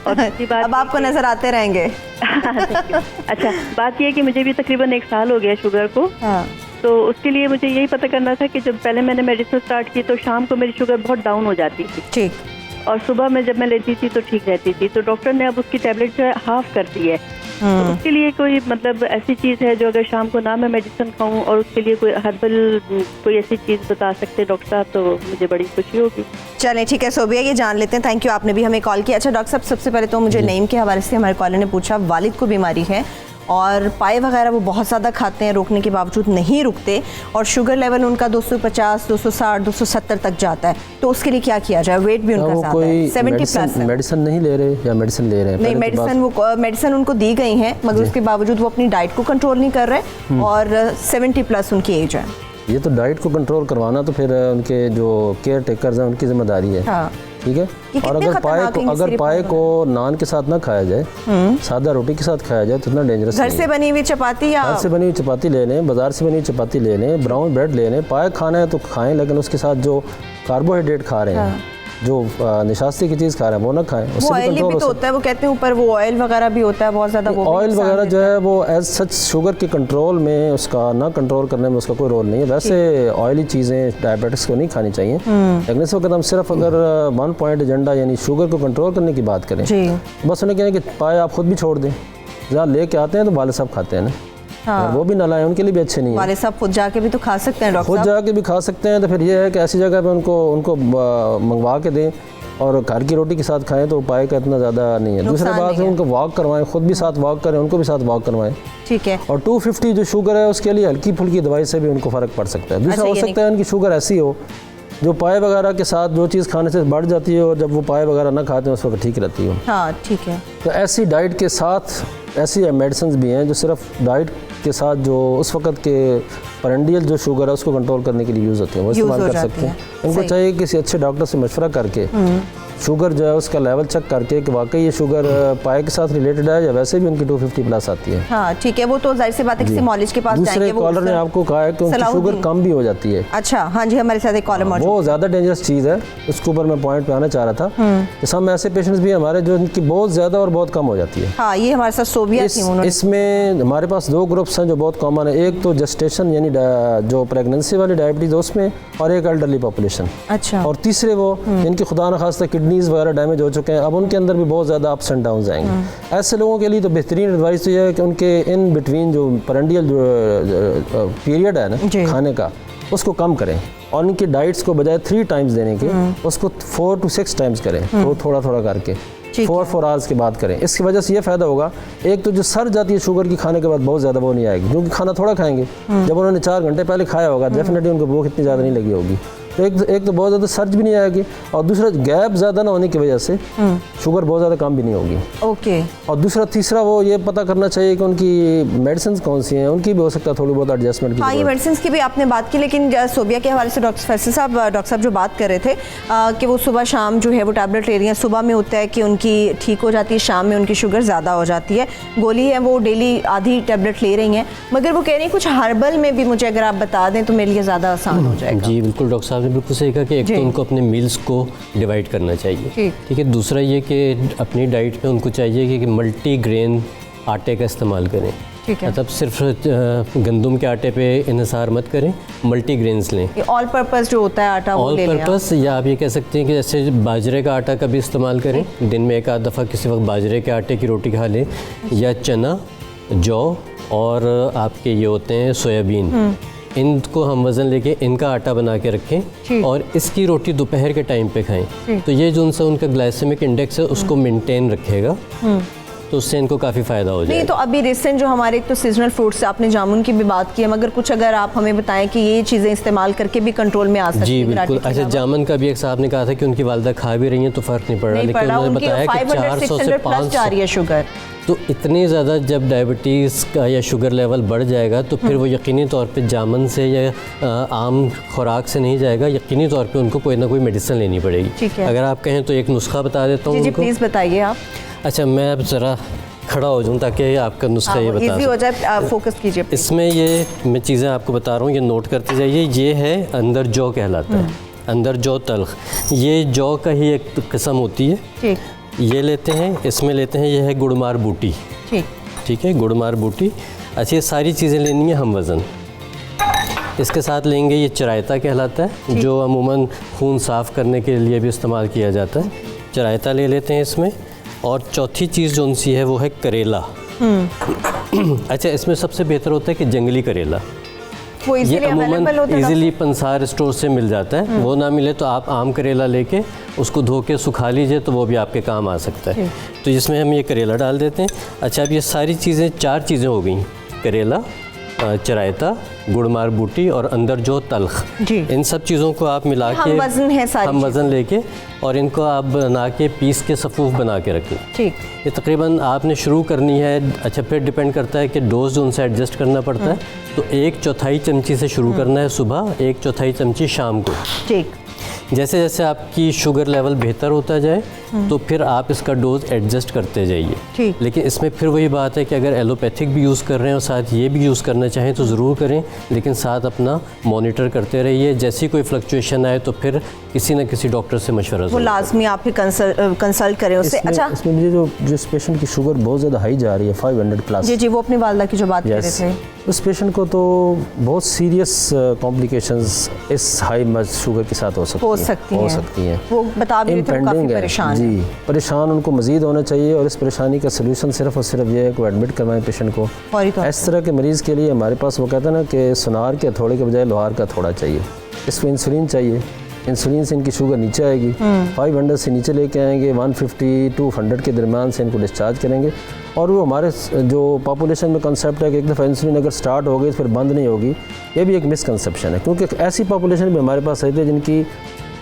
और दूसरी बात, अब आपको नजर आते रहेंगे। अच्छा, बात यह है कि मुझे भी तकरीबन 1 साल हो गया शुगर को। हाँ। तो उसके लिए मुझे यही पता करना था कि जब पहले मैंने मेडिसिन स्टार्ट की तो शाम को मेरी शुगर बहुत डाउन हो जाती थी। ठीक। और सुबह में जब मैं लेती थी तो ठीक रहती थी। तो डॉक्टर ने अब उसकी टैबलेट जो है हाफ कर दी है। तो उसके लिए कोई मतलब ऐसी चीज़ है जो अगर शाम को ना मैं मेडिसिन खाऊं और उसके लिए कोई हर्बल कोई ऐसी चीज़ बता सकते हैं डॉक्टर साहब, तो मुझे बड़ी खुशी होगी। चलें ठीक है सोबिया, ये जान लेते हैं। थैंक यू, आपने भी हमें कॉल किया। अच्छा डॉक्टर साहब, सबसे पहले तो मुझे नईम के हवाले से हमारे कॉलर ने पूछा, वालिद को बीमारी है और पाए वगैरह वो बहुत ज़्यादा खाते हैं, रोकने के बावजूद नहीं रुकते, और शुगर लेवल उनका 250, 260, 270 तक जाता है। तो उसके लिए क्या किया जाए? वेट भी उनका ज़्यादा है, 70 प्लस है। मेडिसिन नहीं ले रहे या मेडिसिन ले रहे हैं? नहीं, मेडिसिन उनको दी गई हैं, मगर उसके बावजूद वो अपनी डाइट को कंट्रोल नहीं कर रहे और 70 प्लस उनकी एज है। ये तो डाइट को कंट्रोल करवाना तो फिर उनके जो केयर टेकर्स हैं उनकी जिम्मेदारी है। हाँ। ठीक है। और अगर पाए को नान के साथ ना खाया जाए, सादा रोटी के साथ खाया जाए तो इतना डेंजरस। घर से बनी हुई चपाती या घर से बनी हुई चपाती ले लें, बाजार से बनी हुई चपाती ले लें, ब्राउन ब्रेड ले लें। पाए खाना है तो खाएं, लेकिन उसके साथ जो कार्बोहाइड्रेट खा रहे हैं, जो निशास्ती की चीज़ खा रहे हैं वो ना खाएं। उससे भी कंट्रोल भी तो होता है, वो कहते हैं ऊपर वो ऑयल वगैरह भी होता है बहुत ज़्यादा। वो ऑयल वगैरह जो है वो एज सच शुगर के कंट्रोल में, उसका ना कंट्रोल करने में उसका कोई रोल नहीं है। वैसे ऑयली चीज़ें डायबिटिक्स को नहीं खानी चाहिए, लेकिन इस वक्त हम सिर्फ अगर 1 पॉइंट एजेंडा यानी शुगर को कंट्रोल करने की बात करें, बस उन्हें कहें कि पाए आप खुद भी छोड़ दें। जहाँ लेके आते हैं तो वाले साहब खाते हैं ना, और वो भी ना लाएं, उनके लिए भी अच्छे नहीं है। वाले साहब खुद जाके भी तो खा सकते हैं डॉक्टर खुद जाके भी खा सकते हैं। तो फिर ये है कि ऐसी जगह पे उनको मंगवा के दें और घर की रोटी के साथ खाएं तो पाए का इतना ज़्यादा नहीं है। दूसरी बात है उनको वॉक करवाएं, खुद भी साथ वॉक करें, उनको भी साथ वॉक करवाएं। ठीक है। और 250 जो शुगर है उसके लिए हल्की फुल्की दवाई से भी उनको फ़र्क पड़ सकता है। दूसरा हो सकता है उनकी शुगर ऐसी हो जो पाए वगैरह के साथ जो चीज़ खाने से बढ़ जाती है और जब वो पाए वगैरह ना खाते हैं उस वक्त ठीक रहती हो। हाँ ठीक है। तो ऐसी डाइट के साथ ऐसी मेडिसिन भी हैं जो सिर्फ डाइट के साथ जो उस वक्त के पेरेंडियल जो शुगर है उसको कंट्रोल करने के लिए यूज़ होती है, वो इस्तेमाल कर सकते हैं। उनको चाहिए किसी अच्छे डॉक्टर से मशवरा करके शुगर जो है उसका लेवल चेक करके कि वाकई ये शुगर पाए के साथ रिलेटेड है या वैसे भी उनकी 250 प्लस आती है। हाँ ठीक है, वो तो जाहिर सी बात है किसी मॉलिज के पास जाएंगे। दूसरे कॉलर ने आपको कहा है कि उनकी शुगर कम भी हो जाती है। अच्छा हाँ जी, हमारे साथ एक कॉलर मौजूद है। वो ज़्यादा डेंजरस चीज़ है, उसके ऊपर मैं पॉइंट पे आना चाह रहा था कि हम ऐसे पेशेंट्स भी हमारे जो इनकी बहुत ज़्यादा और बहुत कम हो जाती है। हाँ ये हमारे साथ सोबिया थी। इसमें हमारे पास 2 ग्रुप्स हैं जो बहुत कॉमन है, एक तो जेस्टेशन यानी जो प्रेगनेंसी वाली डायबिटीज़ उसमें, और एक एल्डरली पॉपुलेशन। अच्छा। और तीसरे वो जिनकी खुदा न खास्ता किडनीज़ वगैरह डैमेज हो चुके हैं, अब उनके अंदर भी बहुत ज़्यादा अप्स एंड डाउन्स आएंगे। ऐसे लोगों के लिए तो बेहतरीन एडवाइस तो ये है कि उनके इन बिटवीन जो पेरेंडियल जो पीरियड है ना खाने का उसको कम करें, और उनकी डाइट्स को बजाय 3 टाइम्स देने के उसको 4 to 6 टाइम्स करें, तो थोड़ा थोड़ा करके 4 आवर्स के बाद करें। इसकी वजह से ये फ़ायदा होगा, एक तो जो सर जाती है शुगर की खाने के बाद बहुत ज़्यादा वो नहीं आएगी, क्योंकि खाना थोड़ा खाएंगे। जब उन्होंने 4 घंटे पहले खाया होगा डेफिनेटली उनको भूख इतनी ज़्यादा नहीं लगी होगी। तो एक तो बहुत ज़्यादा सर्च भी नहीं आएगी, और दूसरा गैप ज़्यादा ना होने की वजह से शुगर बहुत ज़्यादा कम भी नहीं होगी। ओके। और तीसरा वो ये पता करना चाहिए कि उनकी मेडिसिन कौन सी हैं, उनकी भी हो सकता है थोड़ी बहुत एडजस्टमेंट की। हाँ ये मेडिसिन की भी आपने बात की, लेकिन सोबिया के हवाले से डॉक्टर फैसल साहब जो बात कर रहे थे कि वो सुबह शाम जो है वो टैबलेट ले रही हैं। सुबह में होता है कि उनकी ठीक हो जाती है, शाम में उनकी शुगर ज़्यादा हो जाती है। गोली है वो डेली आधी टैबलेट ले रही हैं, मगर वो कह रही हैं कुछ हर्बल में भी मुझे अगर आप बता दें तो मेरे लिए ज़्यादा आसान हो जाएगा। जी बिल्कुल, डॉक्टर साहब ने बिल्कुल सही कहा कि एक तो उनको अपने मील्स को डिवाइड करना चाहिए। ठीक है। दूसरा ये कि अपनी डाइट में उनको चाहिए कि मल्टी ग्रेन आटे का इस्तेमाल करें। मतलब सिर्फ गंदम के आटे पे इन्हिसार मत करें, मल्टी ग्रेन्स लें। ऑल पर्पस जो होता है आटा वो ले लें। ऑल पर्पस, या आप ये कह सकते हैं कि जैसे बाजरे का आटा का भी इस्तेमाल करें, दिन में एक आध दफ़ा किसी वक्त बाजरे के आटे की रोटी खा लें, या चना, जौ और आपके ये होते हैं सोयाबीन, इनको हम वज़न लेके इनका आटा बना के रखें और इसकी रोटी दोपहर के टाइम पे खाएं। तो ये जो उनका ग्लाइसेमिक इंडेक्स है उसको मेंटेन रखेगा। तो उससे इनको काफ़ी फ़ायदा हो जाएगा। नहीं तो अभी रिसेंट जो हमारे एक तो सीजनल फ्रूट्स से आपने जामुन की भी बात की है, मगर कुछ अगर आप हमें बताएं कि ये चीज़ें इस्तेमाल करके भी कंट्रोल में आ सकती जी है। बिल्कुल। अच्छा, जामुन का भी एक साहब ने कहा था कि उनकी वालदा खा भी रही हैं तो फ़र्क नहीं पड़ रहा, लेकिन उन्होंने बताया कि 400 से 500 शुगर, तो इतनी ज़्यादा जब डायबिटीज़ का या शुगर लेवल बढ़ जाएगा तो फिर वो यकीनी तौर पे जामुन से या आम खुराक से नहीं जाएगा, यकीनी तौर पे उनको कोई ना कोई मेडिसिन लेनी पड़ेगी। अगर आप कहें तो एक नुस्खा बता देता हूँ। जी प्लीज़ बताइए आप। अच्छा, मैं अब ज़रा खड़ा हो जाऊँ ताकि आपका नुस्खा ये बता इजी हो जाए, फोकस कीजिए। इसमें ये मैं चीज़ें आपको बता रहा हूँ, ये नोट करते जाइए। ये है अंदर जौ कहलाता है, अंदर जौ तल्ख, ये जौ का ही एक किस्म होती है। ठीक, ये लेते हैं, इसमें लेते हैं, ये है गुड़मार बूटी। ठीक है, गुड़मार बूटी। अच्छा, ये सारी चीज़ें लेनी है हम वज़न। इसके साथ लेंगे ये चरायता कहलाता है, जो अमूमन खून साफ़ करने के लिए भी इस्तेमाल किया जाता है। चरायता ले लेते हैं इसमें। और चौथी चीज़ जो उनसी है वो है करेला। अच्छा, इसमें सबसे बेहतर होता है कि जंगली करेला, वो ये अमूमन इजीली पंसार स्टोर से मिल जाता है। वो ना मिले तो आप आम करेला लेके उसको धो के सुखा लीजिए, तो वो भी आपके काम आ सकता है। तो इसमें हम ये करेला डाल देते हैं। अच्छा, अब ये सारी चीज़ें, 4 चीज़ें हो गई, करेला, चरायता, गुड़मार बूटी और अंदर जो तल्ख। इन सब चीज़ों को आप मिला के हम वज़न लेके और इनको आप बना के पीस के सफ़ूफ बना के रखें। ठीक, ये तकरीबन आपने शुरू करनी है। अच्छा, फिर डिपेंड करता है कि डोज जो उनसे एडजस्ट करना पड़ता है, तो 1/4 चमची से शुरू करना है सुबह, 1/4 चमची शाम को। ठीक, जैसे जैसे आपकी शुगर लेवल बेहतर होता जाए तो फिर आप इसका डोज एडजस्ट करते जाइए। लेकिन इसमें फिर वही बात है कि अगर एलोपैथिक भी यूज़ कर रहे हैं और साथ ये भी यूज़ करना चाहें तो ज़रूर करें, लेकिन साथ अपना मॉनिटर करते रहिए। जैसी कोई फ्लक्चुएशन आए तो फिर किसी न किसी डॉक्टर से मशवरा वो लाजमी आप ही कंसल्ट करें उससे। अच्छा, इसमें मुझे जो जिस पेशेंट की शुगर बहुत ज़्यादा हाई जा रही है 500+, जी वो अपनी वालदा की जो बात कर रहे थे, उस पेशेंट को तो बहुत सीरियस कॉम्प्लिकेशंस इस हाई शुगर के साथ हो सकती हैं। वो बता भी रहे थे, वो काफ़ी परेशान जी, परेशान उनको मज़ीद होना चाहिए। और इस परेशानी का सलूशन सिर्फ और सिर्फ ये है कि एडमिट करवाएं पेशेंट को। इस तरह के मरीज़ के लिए हमारे पास वो कहते हैं ना कि सुनार के हथौड़े के बजाय लोहार का हथौड़ा चाहिए। इसको इंसुलिन चाहिए, इंसुलिन से इनकी शुगर नीचे आएगी, 500 से नीचे लेके आएंगे, 150 to 100 के दरमियान से इनको डिस्चार्ज करेंगे। और वो हमारे जो पॉपुलेशन में कंसेप्ट है कि एक दफ़ा इंसुलिन अगर स्टार्ट हो गई तो फिर बंद नहीं होगी, ये भी एक मिसकंसेप्शन है। क्योंकि ऐसी पॉपुलेशन भी हमारे पास रहती है जिनकी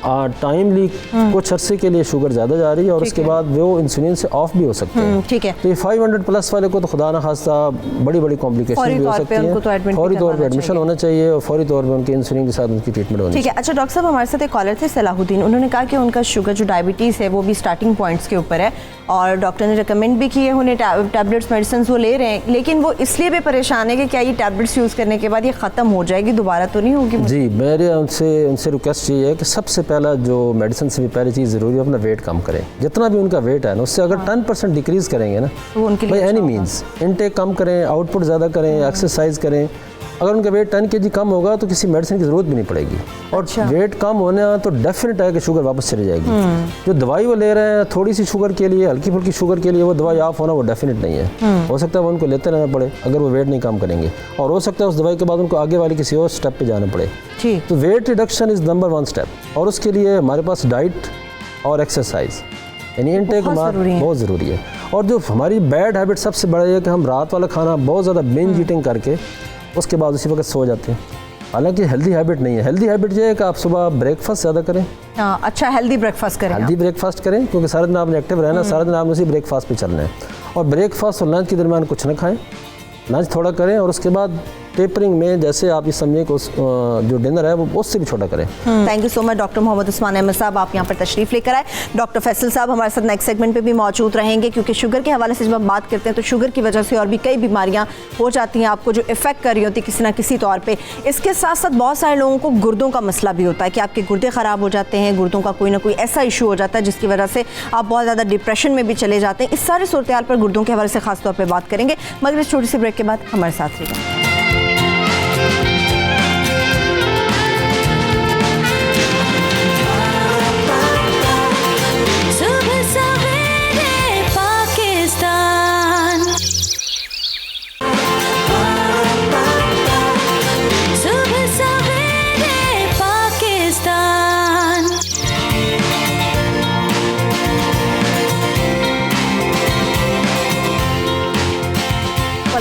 टाइमली कुछ अरसे के लिए शुगर ज़्यादा जा रही है और उसके बाद वो इंसुलिन से ऑफ भी हो सकते हैं। ठीक है, तो ये 500+ वाले को तो खुदा न खास्ता बड़ी बड़ी कॉम्प्लिकेशन भी हो सकती है। फौरी तौर पर एडमिशन होना चाहिए और फौरी तौर पर उनके इंसुलिन के साथ उनकी ट्रीटमेंट होनी चाहिए। ठीक है। अच्छा डॉक्टर साहब, हमारे साथ एक कॉलर थे सलाहुद्दीन, उन्होंने कहा कि उनका शुगर जो डायबिटीज़ है वो भी स्टार्टिंग पॉइंट्स के ऊपर है और डॉक्टर ने रिकमेंड भी किए उन्हें टैबलेट्स मेडिसिन वो ले रहे हैं, लेकिन वो इसलिए भी परेशान है कि क्या ये टैबलेट्स यूज़ करने के बाद ये ख़त्म हो जाएगी, दोबारा तो नहीं होगी? जी, मेरे उनसे रिक्वेस्ट ये है कि सबसे पहला जो मेडिसिन से भी पहली चीज़ ज़रूरी है अपना वेट कम करें। जितना भी उनका वेट है ना उससे अगर 10% डिक्रीज़ करेंगे ना तो उनके बाय एनी मीन्स, इनटेक कम करें, आउटपुट ज़्यादा करें, एक्सरसाइज करें। अगर उनका वेट 10 kg कम होगा तो किसी मेडिसिन की ज़रूरत भी नहीं पड़ेगी। और वेट कम होने तो डेफिनेट है कि शुगर वापस चली जाएगी। जो दवाई वो ले रहे हैं थोड़ी सी शुगर के लिए, हल्की फुल्की शुगर के लिए, वो दवाई ऑफ होना वो डेफिनेट नहीं है। हो सकता है वो उनको लेते रहना पड़े अगर वो वेट नहीं कम करेंगे, और हो सकता है उस दवाई के बाद उनको आगे वाली किसी और स्टेप पे जाना पड़े। तो weight reduction is number 1 step, और उसके लिए हमारे पास डाइट और एक्सरसाइज यानी इनटेक बहुत ज़रूरी है। और जो हमारी बैड हैबिट सबसे बड़ा है कि हम रात वाला खाना बहुत ज़्यादा बिंज ईटिंग करके उसके बाद उसी वक्त सो जाते हैं, हालांकि हेल्दी हैबिट नहीं है। हेल्दी हैबिट ये है कि आप सुबह ब्रेकफास्ट ज़्यादा करें। अच्छा, हेल्दी ब्रेकफास्ट करें। हेल्दी ब्रेकफास्ट करें क्योंकि सारा दिन आपने एक्टिव रहना, सारा दिन आपने उसी ब्रेकफास्ट पे चलना है। और ब्रेकफास्ट और लंच के दरमियान कुछ ना खाएं, लंच थोड़ा करें, और उसके बाद टेपरिंग में जैसे आप ये समझिए कि जो डिनर है वो उससे भी छोटा करें। Thank you so much doctor Mohammad Usman Ahmed साहब, आप यहाँ पर तशरीफ़ लेकर आए। डॉक्टर फैसल साहब हमारे साथ नेक्स्ट सेगमेंट पे भी मौजूद रहेंगे, क्योंकि शुगर के हवाले से जब हम बात करते हैं तो शुगर की वजह से और भी कई बीमारियाँ हो जाती हैं आपको, जो इफ़ेक्ट कर रही होती है किसी ना किसी तौर पर। इसके साथ साथ बहुत सारे लोगों को गुर्दों का मसला भी होता है कि आपके गुर्दे ख़राब हो जाते हैं, गुर्दों का कोई ना कोई ऐसा इशू हो जाता है जिसकी वजह से आप बहुत ज़्यादा डिप्रेशन में भी चले जाते हैं। इस सारी सूरत हाल पर गुर्दों के हवाले से खास तौर पर बात करेंगे, मगर इस छोटी सी ब्रेक के बाद हमारे साथ रहिएगा।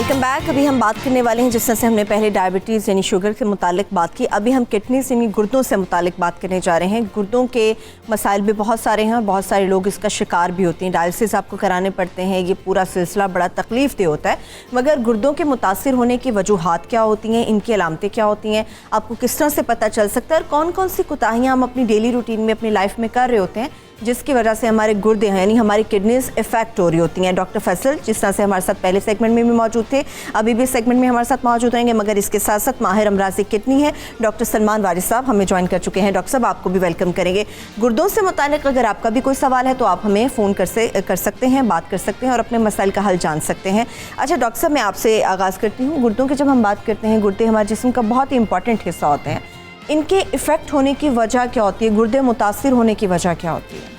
Welcome back. अभी हम बात करने वाले हैं, जिस तरह से हमने पहले डायबिटीज़ यानी शुगर के मुतालिक बात की, अभी हम किडनी से यानी गुर्दों से मुतालिक बात करने जा रहे हैं। गुर्दों के मसाइल भी बहुत सारे हैं, बहुत सारे लोग इसका शिकार भी होते हैं, डायलिसिस आपको कराने पड़ते हैं, ये पूरा सिलसिला बड़ा तकलीफ दे होता है। मगर गुर्दों के मुतासिर होने की वजूहात क्या होती हैं, इनकी अलामतें क्या होती हैं, आपको किस तरह से पता चल सकता है, और कौन कौन सी कोताहियाँ हम अपनी डेली रूटीन में अपनी लाइफ में कर रहे होते हैं जिसकी वजह से हमारे गुर्दे हैं यानी हमारी किडनीज इफेक्ट हो रही होती हैं। डॉक्टर फैसल जिस तरह से हमारे साथ पहले सेगमेंट में भी मौजूद थे, अभी भी सेगमेंट में हमारे साथ मौजूद रहेंगे, मगर इसके साथ साथ माहिर अमराज़ किडनी है डॉक्टर सलमान वारिस साहब हमें ज्वाइन कर चुके हैं। डॉक्टर साहब आपको भी वेलकम करेंगे। गुर्दों से मुतालिक अगर आपका भी कोई सवाल है तो आप हमें फ़ोन कर सकते हैं, बात कर सकते हैं और अपने मसाइल का हल जान सकते हैं। अच्छा डॉक्टर साहब, मैं आपसे आगाज़ करती हूँ। गुर्दों की जब हम बात करते हैं, गुर्दे हमारे जिस्म का बहुत ही इंपॉर्टेंट हिस्सा होते हैं, इनके इफ़ेक्ट होने की वजह क्या होती है, गुर्दे मुतासिर होने की वजह क्या होती है?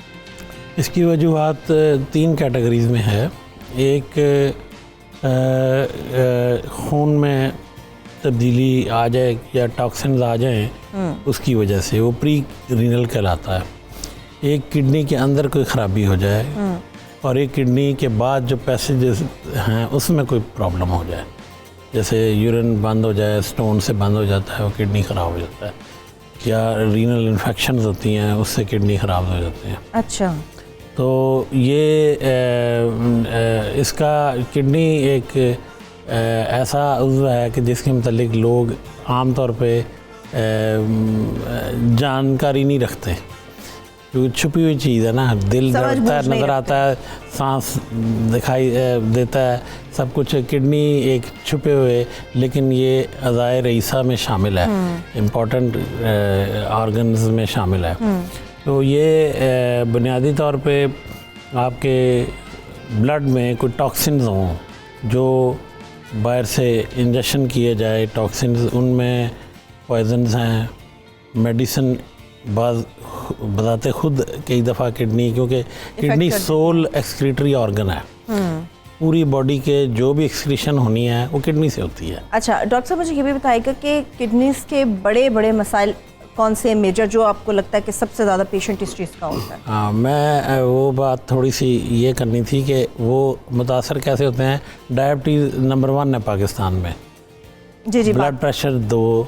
इसकी वजूहत 3 कैटेगरीज़ में है। एक खून में तब्दीली आ जाए या टॉक्सिन्स आ जाएं, उसकी वजह से वो प्री रीनल कहलाता है। एक किडनी के अंदर कोई ख़राबी हो जाए और एक किडनी के बाद जो पैसेजेस हैं उसमें कोई प्रॉब्लम हो जाए, जैसे यूरिन बंद हो जाए, स्टोन से बंद हो जाता है, वो किडनी ख़राब हो जाता है, या रीनल इन्फेक्शंस होती हैं उससे किडनी ख़राब हो जाती हैं। अच्छा, तो ये इसका किडनी एक ऐसा उज़्व है कि जिसके मतलब लोग आम तौर पे जानकारी नहीं रखते, क्योंकि छुपी हुई चीज़ है ना। दिल धड़कता है, नज़र आता है, सांस दिखाई देता है, सब कुछ। किडनी एक छुपे हुए लेकिन ये अज़ाए रईसा में शामिल है, इम्पॉर्टेंट ऑर्गन्स में शामिल है। तो ये बुनियादी तौर पे आपके ब्लड में कोई टॉक्सिन्स हों जो बाहर से इंजेक्शन किए जाए, टॉक्सिन्स उनमें पॉइजन्स हैं, मेडिसिन बताते खुद कई दफ़ा किडनी, क्योंकि किडनी सोल एक्सक्रीटरी ऑर्गन है, पूरी बॉडी के जो भी एक्सक्रीशन होनी है वो किडनी से होती है। अच्छा डॉक्टर साहब, मुझे ये भी बताइएगा कि किडनीज के बड़े बड़े मसाइल कौन से मेजर जो आपको लगता है कि सबसे ज़्यादा पेशेंट इस चीज़ का होता है? हाँ, मैं वो बात थोड़ी सी ये करनी थी कि वो मुतासर कैसे होते हैं। डायबिटीज़ नंबर 1 है पाकिस्तान में, जी जी, ब्लड प्रेशर 2,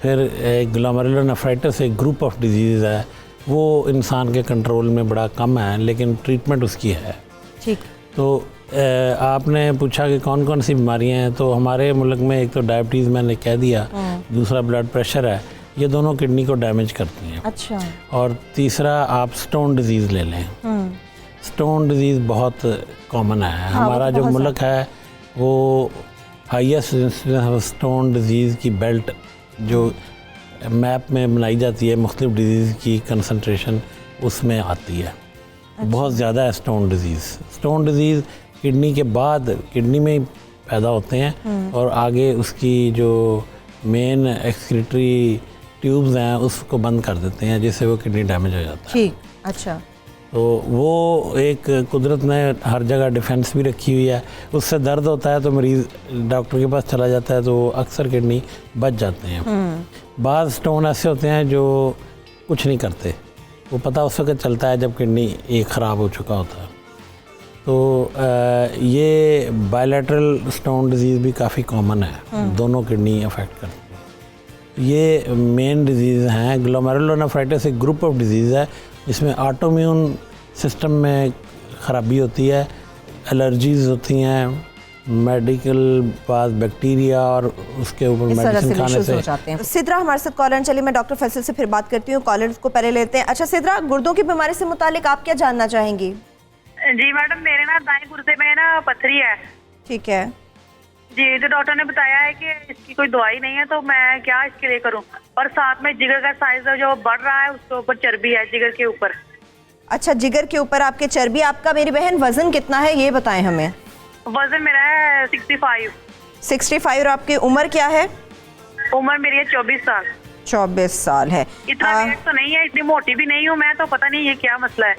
फिर ग्लोमेरुलोनेफ्राइटिस एक ग्रुप ऑफ डिजीज़ है, वो इंसान के कंट्रोल में बड़ा कम है लेकिन ट्रीटमेंट उसकी है। ठीक। तो आपने पूछा कि कौन कौन सी बीमारियाँ हैं, तो हमारे मुल्क में एक तो डायबिटीज़ मैंने कह दिया, दूसरा ब्लड प्रेशर है, ये दोनों किडनी को डैमेज करती हैं। अच्छा। और तीसरा आप स्टोन डिजीज़ ले लें। स्टोन डिजीज़ बहुत कॉमन है। हाँ, हमारा जो मुल्क है वो हाईएस्ट इंसिडेंस स्टोन डिजीज़ की बेल्ट जो मैप में बनाई जाती है, मुख्तलिफ डिजीज़ की कंसंट्रेशन उसमें आती है। अच्छा। बहुत ज़्यादा है stone disease. Stone disease kidney के बाद किडनी में ही पैदा होते हैं और आगे उसकी जो मेन एक्सक्रीटरी ट्यूब्स हैं उसको बंद कर देते हैं, जिससे वो किडनी डैमेज हो जाता है। ठीक। अच्छा। तो वो एक कुदरत ने हर जगह डिफेंस भी रखी हुई है। उससे दर्द होता है तो मरीज़ डॉक्टर के पास चला जाता है, तो अक्सर किडनी बच जाते हैं। बाद स्टोन ऐसे होते हैं जो कुछ नहीं करते, वो पता उस वक्त चलता है जब किडनी एक ख़राब हो चुका होता है। तो ये बायलैटरल स्टोन डिजीज़ भी काफ़ी कॉमन है, दोनों किडनी अफेक्ट करती है। ये मेन डिजीज़ हैं। ग्लोमेरुलोनेफ्राइटिस एक ग्रुप ऑफ डिजीज़ है जिसमें ऑटोइम्यून सिस्टम में ख़राबी होती है, एलर्जीज़ होती हैं, मेडिकल पास बैक्टीरिया और उसके ऊपर मेडिसिन खाने से हो जाते हैं। सिद्रा हमारे साथ कॉलर, चलिए मैं डॉक्टर फैसल से फिर बात करती हूँ, कॉलर को पहले लेते हैं। अच्छा सिद्रा, गुर्दों की बीमारी से मुतालिक आप क्या जानना चाहेंगी? जी मैडम, मेरे ना दाएं गुर्दे में ना पथरी है। ठीक है जी, तो डॉक्टर ने बताया है कि इसकी कोई दवाई नहीं है, तो मैं क्या इसके लिए करूं? और साथ में जिगर का साइज जो बढ़ रहा है, उसके ऊपर चर्बी है जिगर के ऊपर। अच्छा, जिगर के ऊपर आपके चर्बी। आपका मेरी बहन वजन कितना है ये बताएं हमें। वजन मेरा है 65। 65। और आपकी उम्र क्या है? उम्र मेरी है 24 साल। 24 साल है। इतना वेट तो नहीं है, इतनी मोटी भी नहीं हूँ मैं, तो पता नहीं ये क्या मसला है।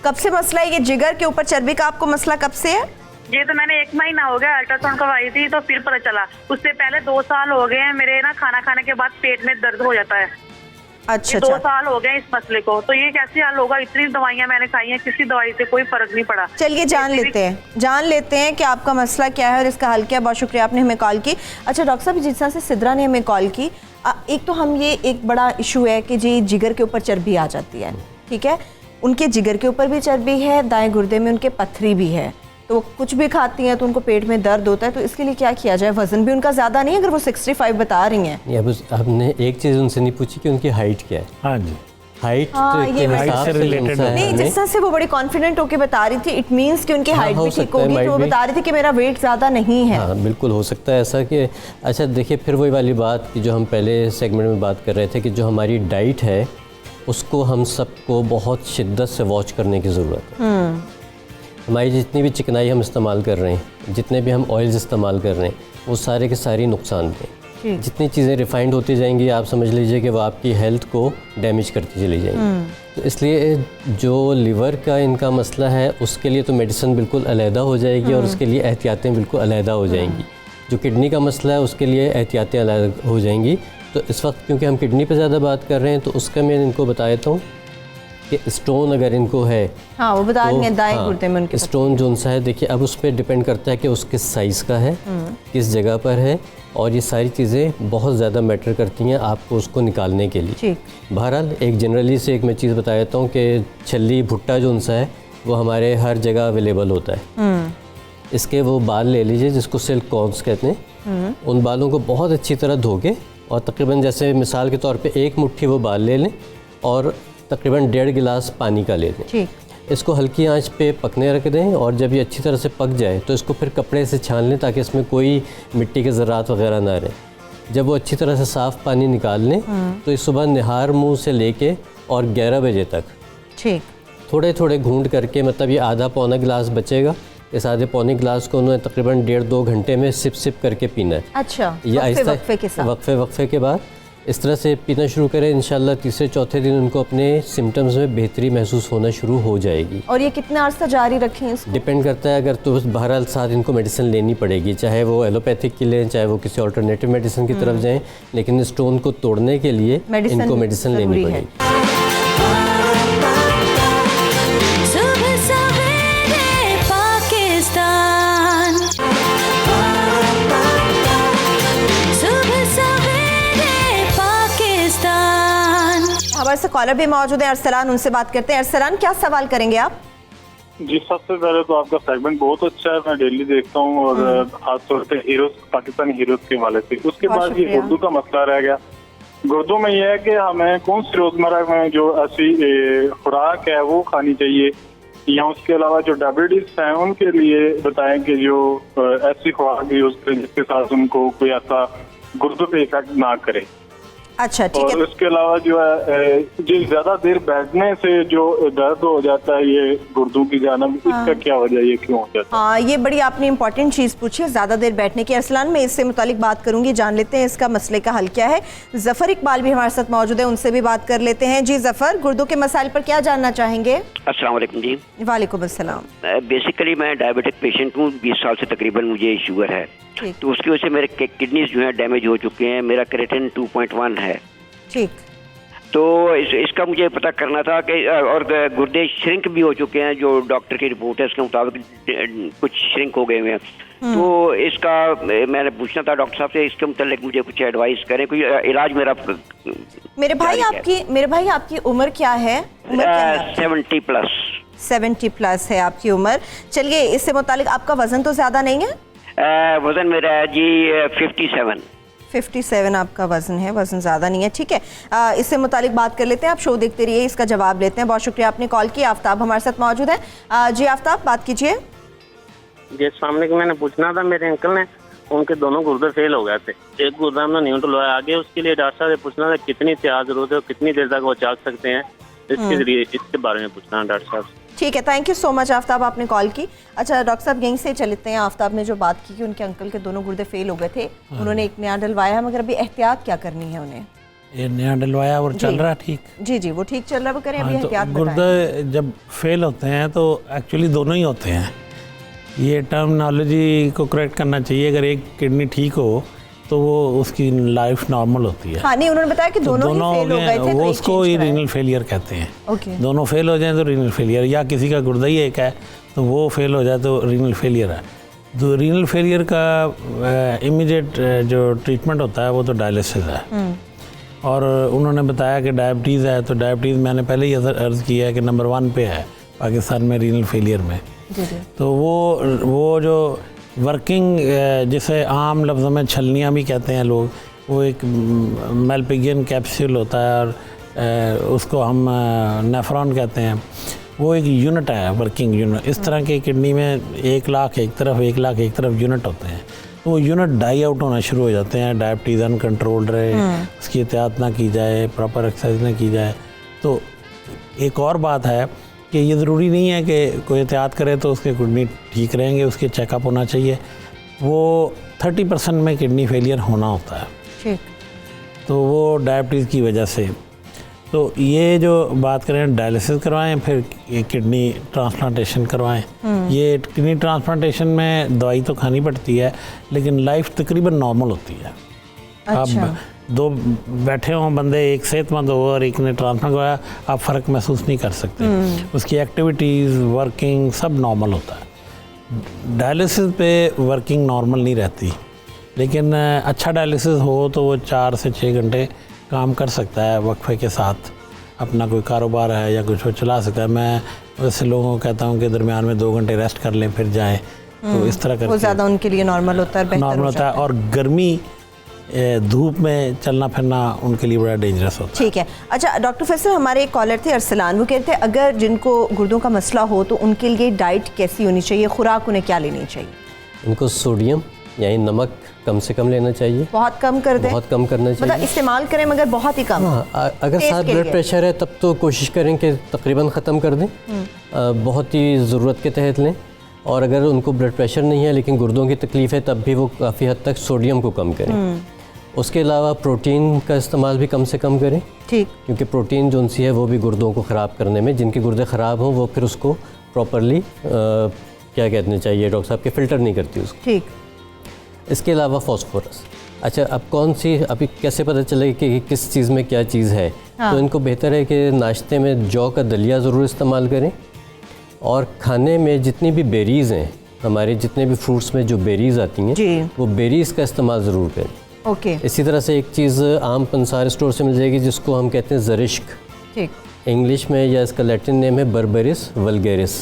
कब से मसला है ये जिगर के ऊपर चर्बी का? आपको मसला कब से है? ये तो मैंने 1 महीना हो गया अल्ट्रासाउंड करवाई थी तो फिर पता चला। उससे पहले 2 साल हो गए हैं मेरे ना, खाना खाने के बाद पेट में दर्द हो जाता है। अच्छा, ये 2 अच्छा। साल हो गए इस मसले को, तो ये कैसे हल होगा? इतनी दवाइयाँ मैंने खाई हैं, किसी दवाई से कोई फर्क नहीं पड़ा। चलिए जान लेते हैं कि आपका मसला क्या है और इसका हल क्या है। बहुत शुक्रिया आपने हमें कॉल की। अच्छा डॉक्टर साहब, जिस तरह से सिद्रा ने हमें कॉल की, एक तो हम ये एक बड़ा इशू है कि जी जिगर के ऊपर चर्बी आ जाती है, ठीक है, उनके जिगर के ऊपर भी चर्बी है, दाएं गुर्दे में उनके पत्थरी भी है, तो वो कुछ भी खाती हैं तो उनको पेट में दर्द होता है, तो इसके लिए क्या किया जाए? वजन भी उनका ज़्यादा नहीं है, अगर वो 65 बता रही हैं। अब आपने एक चीज़ उनसे नहीं पूछी कि उनकी हाइट क्या है। हाँ जी, हाइट से रिलेटेड नहीं, जिस तरह से वो बड़ी कॉन्फिडेंट होकर बता रही थी, इट मींस कि उनकी हाइट भी ठीक होगी, तो वो बता रही थी कि मेरा वेट ज़्यादा नहीं है। हाँ बिल्कुल हो सकता है ऐसा कि अच्छा देखिए, फिर वही वाली बात कि जो हम पहले सेगमेंट में बात कर रहे थे कि जो हमारी डाइट है उसको हम सबको बहुत शिद्दत से वॉच करने की ज़रूरत है। हमारी जितनी भी चिकनाई हम इस्तेमाल कर रहे हैं, जितने भी हम ऑयल्स इस्तेमाल कर रहे हैं, वो सारे के सारी नुकसानदेह। जितनी चीज़ें रिफाइंड होती जाएंगी, आप समझ लीजिए कि वो आपकी हेल्थ को डैमेज करती चली जाएंगी। तो इसलिए जो लिवर का इनका मसला है उसके लिए तो मेडिसिन बिल्कुल अलहदा हो जाएगी और उसके लिए एहतियातें बिल्कुल अलहदा हो जाएंगी। जो किडनी का मसला है उसके लिए एहतियातें अलग हो जाएंगी। तो इस वक्त क्योंकि हम किडनी पे ज़्यादा बात कर रहे हैं, तो उसका मैं इनको बता देता हूँ कि स्टोन अगर इनको है, हाँ वो बता रही हैं दाएं गुर्दे में उनके स्टोन जो सा है, देखिए अब उस पर डिपेंड करता है कि उसके साइज़ का है, किस जगह पर है, और ये सारी चीज़ें बहुत ज़्यादा मैटर करती हैं आपको उसको निकालने के लिए। बहरहाल एक जनरली से एक मैं चीज़ बता देता हूँ कि छल्ली भुट्टा जो सा है वो हमारे हर जगह अवेलेबल होता है। इसके वो बाल ले लीजिए जिसको सिल्क कॉर्न्स कहते हैं, उन बालों को बहुत अच्छी तरह धो के, और तकरीबन जैसे मिसाल के तौर पे 1 मुट्ठी वो बाल ले लें और तकरीबन 1.5 गिलास पानी का ले लें। इसको हल्की आंच पे पकने रख दें, और जब ये अच्छी तरह से पक जाए तो इसको फिर कपड़े से छान लें ताकि इसमें कोई मिट्टी के ज़रात वगैरह ना रहें। जब वो अच्छी तरह से साफ़ पानी निकाल लें तो इस सुबह निहार मुँह से लेके और 11 बजे तक थोड़े थोड़े घूंट करके, मतलब ये आधा पौना गिलास बचेगा, इस आधे पौने गिलास को उन्होंने तकरीबन 1.5-2 घंटे में सिप करके पीना है। अच्छा, ये वक्फे के बाद इस तरह से पीना शुरू करें, इंशाल्लाह तीसरे चौथे दिन उनको अपने सिम्टम्स में बेहतरी महसूस होना शुरू हो जाएगी। और ये कितना अर्सा जारी रखें इसको? डिपेंड करता है, अगर तो बहरहाल साथ इनको मेडिसिन लेनी पड़ेगी, चाहे वो एलोपैथिक की लें, चाहे वो किसी ऑल्टरनेटिव मेडिसिन की तरफ जाएं, लेकिन स्टोन को तोड़ने के लिए इनको मेडिसिन लेनी पड़ेगी। हमारे से कॉलर भी मौजूद है अरसलान, उनसे बात करते हैं। अरसलान, क्या सवाल करेंगे आप? जी, सबसे पहले तो आपका सेगमेंट बहुत अच्छा है, मैं डेली देखता हूँ, और खासतौर पे हीरोज, पाकिस्तानी हीरोज के हवाले से। उसके बाद ये उर्दू का मसला रह गया। गुर्दों में यह है कि हमें कौन सी रोजमर्रा में जो ऐसी खुराक है वो खानी चाहिए, या उसके अलावा जो डायबिटीज है उनके लिए बताएं कि जो ऐसी खुराक यूज करें जिसके साथ उनको कोई ऐसा गुर्दों पे इफेक्ट ना करे। अच्छा, ठीक है। और इसके अलावा जो है जो ज्यादा देर बैठने से जो दर्द हो जाता है ये गुर्दों की जानिब, इसका क्या वजह, ये क्यों हो जाता है? हाँ, ये बड़ी आपने इंपॉर्टेंट चीज़ पूछी है, ज़्यादा देर बैठने की। अरसलान, मैं इससे मुतालिक बात करूंगी, जान लेते हैं इसका मसले का हल क्या है। जफर इकबाल भी हमारे साथ मौजूद है, उनसे भी बात कर लेते हैं। जी जफर, गुर्दों के मसाइल पर क्या जानना चाहेंगे? अस्सलाम वालेकुम जी। वालेकुम अस्सलाम। बेसिकली मैं डायबिटिक पेशेंट हूँ, 20 साल से तकरीबन मुझे शुगर है, तो उसकी वजह से मेरे किडनीज जो है डैमेज हो चुके हैं। मेरा क्रेटिन 2.1 है। ठीक, तो इसका मुझे पता करना था कि, और गुर्दे श्रिंक भी हो चुके हैं, जो डॉक्टर की रिपोर्ट है उसके मुताबिक कुछ श्रिंक हो गए हुए हैं। तो इसका मैंने पूछना था डॉक्टर साहब से, इसके मुताबिक मुझे कुछ एडवाइस करें, कोई इलाज मेरा। मेरे भाई आपकी उम्र क्या है? 70 प्लस। 70 प्लस है आपकी उम्र। चलिए, इससे मुतालिक आपका वजन तो ज्यादा नहीं है? वजन मेरा है जी 57 आपका वजन है, वजन ज़्यादा नहीं है। ठीक है, इससे मुतालिक बात कर लेते हैं। आप शो देखते रहिए, इसका जवाब लेते हैं। बहुत शुक्रिया, आपने कॉल की। आफ्ताब हमारे साथ मौजूद है। जी आफ्ताब, बात कीजिए। जी सामने मैंने पूछना था, मेरे अंकल ने, उनके दोनों गुर्दे फेल हो गए थे, एक गुर्दा में न्यूट्रल हुआ आगे, उसके लिए डॉक्टर साहब से पूछना था कितनी त्याग जरूरत है और कितनी देर तक वो जाग सकते हैं, इसके जरिए इसके बारे में पूछना है डॉक्टर साहब। ठीक है, thank you so much Aftab, आपने कॉल की। अच्छा डॉक्टर साहब, यहीं से चलते हैं। आफ्ताब ने जो बात की कि उनके अंकल के दोनों गुर्दे फेल हो गए थे, उन्होंने एक नया डलवाया है, मगर अभी एहतियात क्या करनी है उन्हें? ये नया डलवाया और चल रहा ठीक? जी जी, वो ठीक चल रहा है, वो करें अभी एहतियात। गुर्दे जब फेल होते हैं तो एक्चुअली दोनों ही होते हैं, ये टर्मिनोलॉजी को करेक्ट करना चाहिए। अगर एक किडनी ठीक हो तो वो उसकी लाइफ नॉर्मल होती है। हाँ, नहीं, उन्होंने बताया कि दोनों ही फेल हो गए थे, वो तो उसको ही रीनल फेलियर कहते हैं। ओके। दोनों फेल हो जाएं तो रीनल फेलियर, या किसी का गुर्दा ही एक है तो वो फेल हो जाए तो रीनल फेलियर है। तो रीनल फेलियर का इमीडिएट जो ट्रीटमेंट होता है वो तो डायलिसिस है। और उन्होंने बताया कि डायबिटीज़ है, तो डायबिटीज़ मैंने पहले ही अर्ज़ किया है कि नंबर 1 पे है पाकिस्तान में रीनल फेलियर में। तो वो जो वर्किंग, जिसे आम लफ्ज़ों में छलनियाँ भी कहते हैं लोग, वो एक मेल्पिगियन कैप्सूल होता है और उसको हम नेफ्रॉन कहते हैं। वो एक यूनिट है, वर्किंग यूनिट। इस तरह के किडनी में 1 लाख एक तरफ 1 लाख एक तरफ यूनिट होते हैं। तो वो यूनिट डाई आउट होना शुरू हो जाते हैं, डायबिटीज़ अनकंट्रोल्ड रहे, उसकी एहतियात ना की जाए, प्रॉपर एक्सरसाइज ना की जाए। तो एक और बात है कि ये ज़रूरी नहीं है कि कोई एहतियात करे तो उसके किडनी ठीक रहेंगे, उसके चेकअप होना चाहिए। वो 30% में किडनी फेलियर होना होता है, ठीक। तो वो डायबिटीज़ की वजह से। तो ये जो बात करें, डायलिसिस करवाएं, फिर किडनी ट्रांसप्लांटेशन करवाएं। ये किडनी ट्रांसप्लांटेशन में दवाई तो खानी पड़ती है, लेकिन लाइफ तकरीबन नॉर्मल होती है। अच्छा। अब 2 बैठे हों बंदे, एक सेहतमंद हो और एक ने ट्रांसप्लांट करवाया, आप फ़र्क महसूस नहीं कर सकते। उसकी एक्टिविटीज़, वर्किंग सब नॉर्मल होता है। डायलिसिस पे वर्किंग नॉर्मल नहीं रहती, लेकिन अच्छा डायलिसिस हो तो वो 4 से 6 घंटे काम कर सकता है वक्फे के साथ। अपना कोई कारोबार है या कुछ वो चला सकता है। मैं वैसे लोगों को कहता हूँ कि दरमियान में 2 घंटे रेस्ट कर लें फिर जाएं, तो इस तरह करके वो ज़्यादा उनके लिए नॉर्मल होता है, नॉर्मल होता है। और गर्मी, धूप में चलना फिरना उनके लिए बड़ा डेंजरस होता है। ठीक है। अच्छा डॉक्टर फैसल, हमारे एक कॉलर थे अरसलान, वो कहते हैं अगर जिनको गुर्दों का मसला हो तो उनके लिए डाइट कैसी होनी चाहिए, खुराक उन्हें क्या लेनी चाहिए? उनको सोडियम यानी नमक कम से कम लेना चाहिए। बहुत कम कर दें? बहुत कम करना चाहिए, मतलब इस्तेमाल करें मगर बहुत ही कम। हाँ, अगर साथ ब्लड प्रेशर है तब तो कोशिश करें कि तकरीबन ख़त्म कर दें, बहुत ही ज़रूरत के तहत लें। और अगर उनको ब्लड प्रेशर नहीं है लेकिन गुर्दों की तकलीफ़ है तब भी वो काफ़ी हद तक सोडियम को कम करें। उसके अलावा प्रोटीन का इस्तेमाल भी कम से कम करें, ठीक, क्योंकि प्रोटीन जो सी है वो भी गुर्दों को ख़राब करने में, जिनके गुर्दे ख़राब हों वो फिर उसको प्रॉपरली क्या कहना चाहिए डॉक्टर साहब के फ़िल्टर नहीं करती उसको। ठीक। इसके अलावा फॉस्फोरस। अच्छा, अब कौन सी, अभी कैसे पता चले कि किस चीज़ में क्या चीज़ है? हाँ। तो इनको बेहतर है कि नाश्ते में जौ का दलिया ज़रूर इस्तेमाल करें, और खाने में जितनी भी बेरीज़ हैं, हमारे जितने भी फ्रूट्स में जो बेरीज़ आती हैं वो बेरीज़ का इस्तेमाल ज़रूर करें। ओके। इसी तरह से एक चीज़ आम पंसार स्टोर से मिल जाएगी जिसको हम कहते हैं ज़रिश्क, ठीक, इंग्लिश में, या इसका लैटिन नेम है बर्बेरिस वल्गेरिस।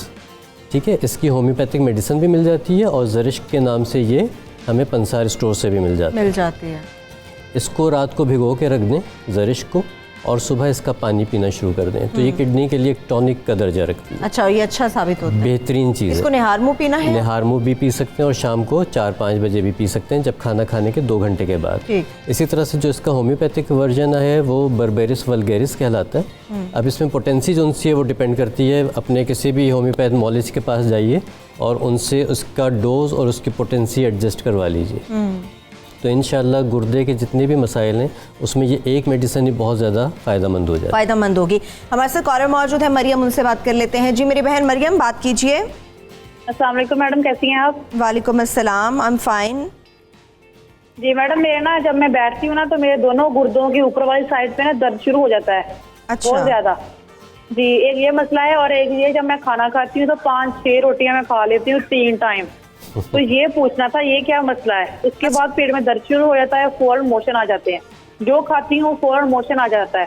ठीक है, इसकी होम्योपैथिक मेडिसिन भी मिल जाती है और ज़रिश्क के नाम से ये हमें पंसार स्टोर से भी मिल जाती है। इसको रात को भिगो के रख दें ज़रिश्क को, और सुबह इसका पानी पीना शुरू कर दें, तो ये किडनी के लिए एक टॉनिक का दर्जा रखती है। अच्छा, ये अच्छा साबित होता है, बेहतरीन चीज़ है। इसको निहार मुँह पीना है? निहार मुँह भी पी सकते हैं और शाम को 4-5 बजे भी पी सकते हैं, जब खाना खाने के 2 घंटे के बाद। इसी तरह से जो इसका होम्योपैथिक वर्जन है वो बर्बेरिस वल्गेरिस कहलाता है। अब इसमें पोटेंसी जो उनसी है वो डिपेंड करती है, अपने किसी भी होम्योपैथोलॉजिस्ट के पास जाइए और उनसे उसका डोज और उसकी पोटेंसी एडजस्ट करवा लीजिए। तो इंशाल्लाह गुर्दे के जितने भी मसाइल हैं उसमें ये एक मेडिसिन ही बहुत ज़्यादा फ़ायदेमंद हो जाए, फ़ायदेमंद होगी। हमारे साथ कॉलर मौजूद है मरियम, उनसे बात कर लेते हैं। जी मेरी बहन मरियम, बात कीजिए। अस्सलाम वालेकुम मैडम, कैसी हैं आप? वालेकुम अस्सलाम, आई एम फाइन। जी मैडम, मेरे ना जब मैं बैठती हूँ ना तो मेरे दोनों गुर्दों की ऊपर वाली साइड पे ना दर्द शुरू हो जाता है। अच्छा। बहुत ज़्यादा। जी, एक ये मसला है, और एक ये जब मैं खाना खाती हूँ तो 5-6 रोटियाँ मैं खा लेती हूँ 3 टाइम। तो ये पूछना था ये क्या मसला है? उसके बाद पेट में दर्द शुरू हो जाता है, फौरन मोशन आ जाते हैं, जो खाती हूँ फौरन मोशन आ जाता है।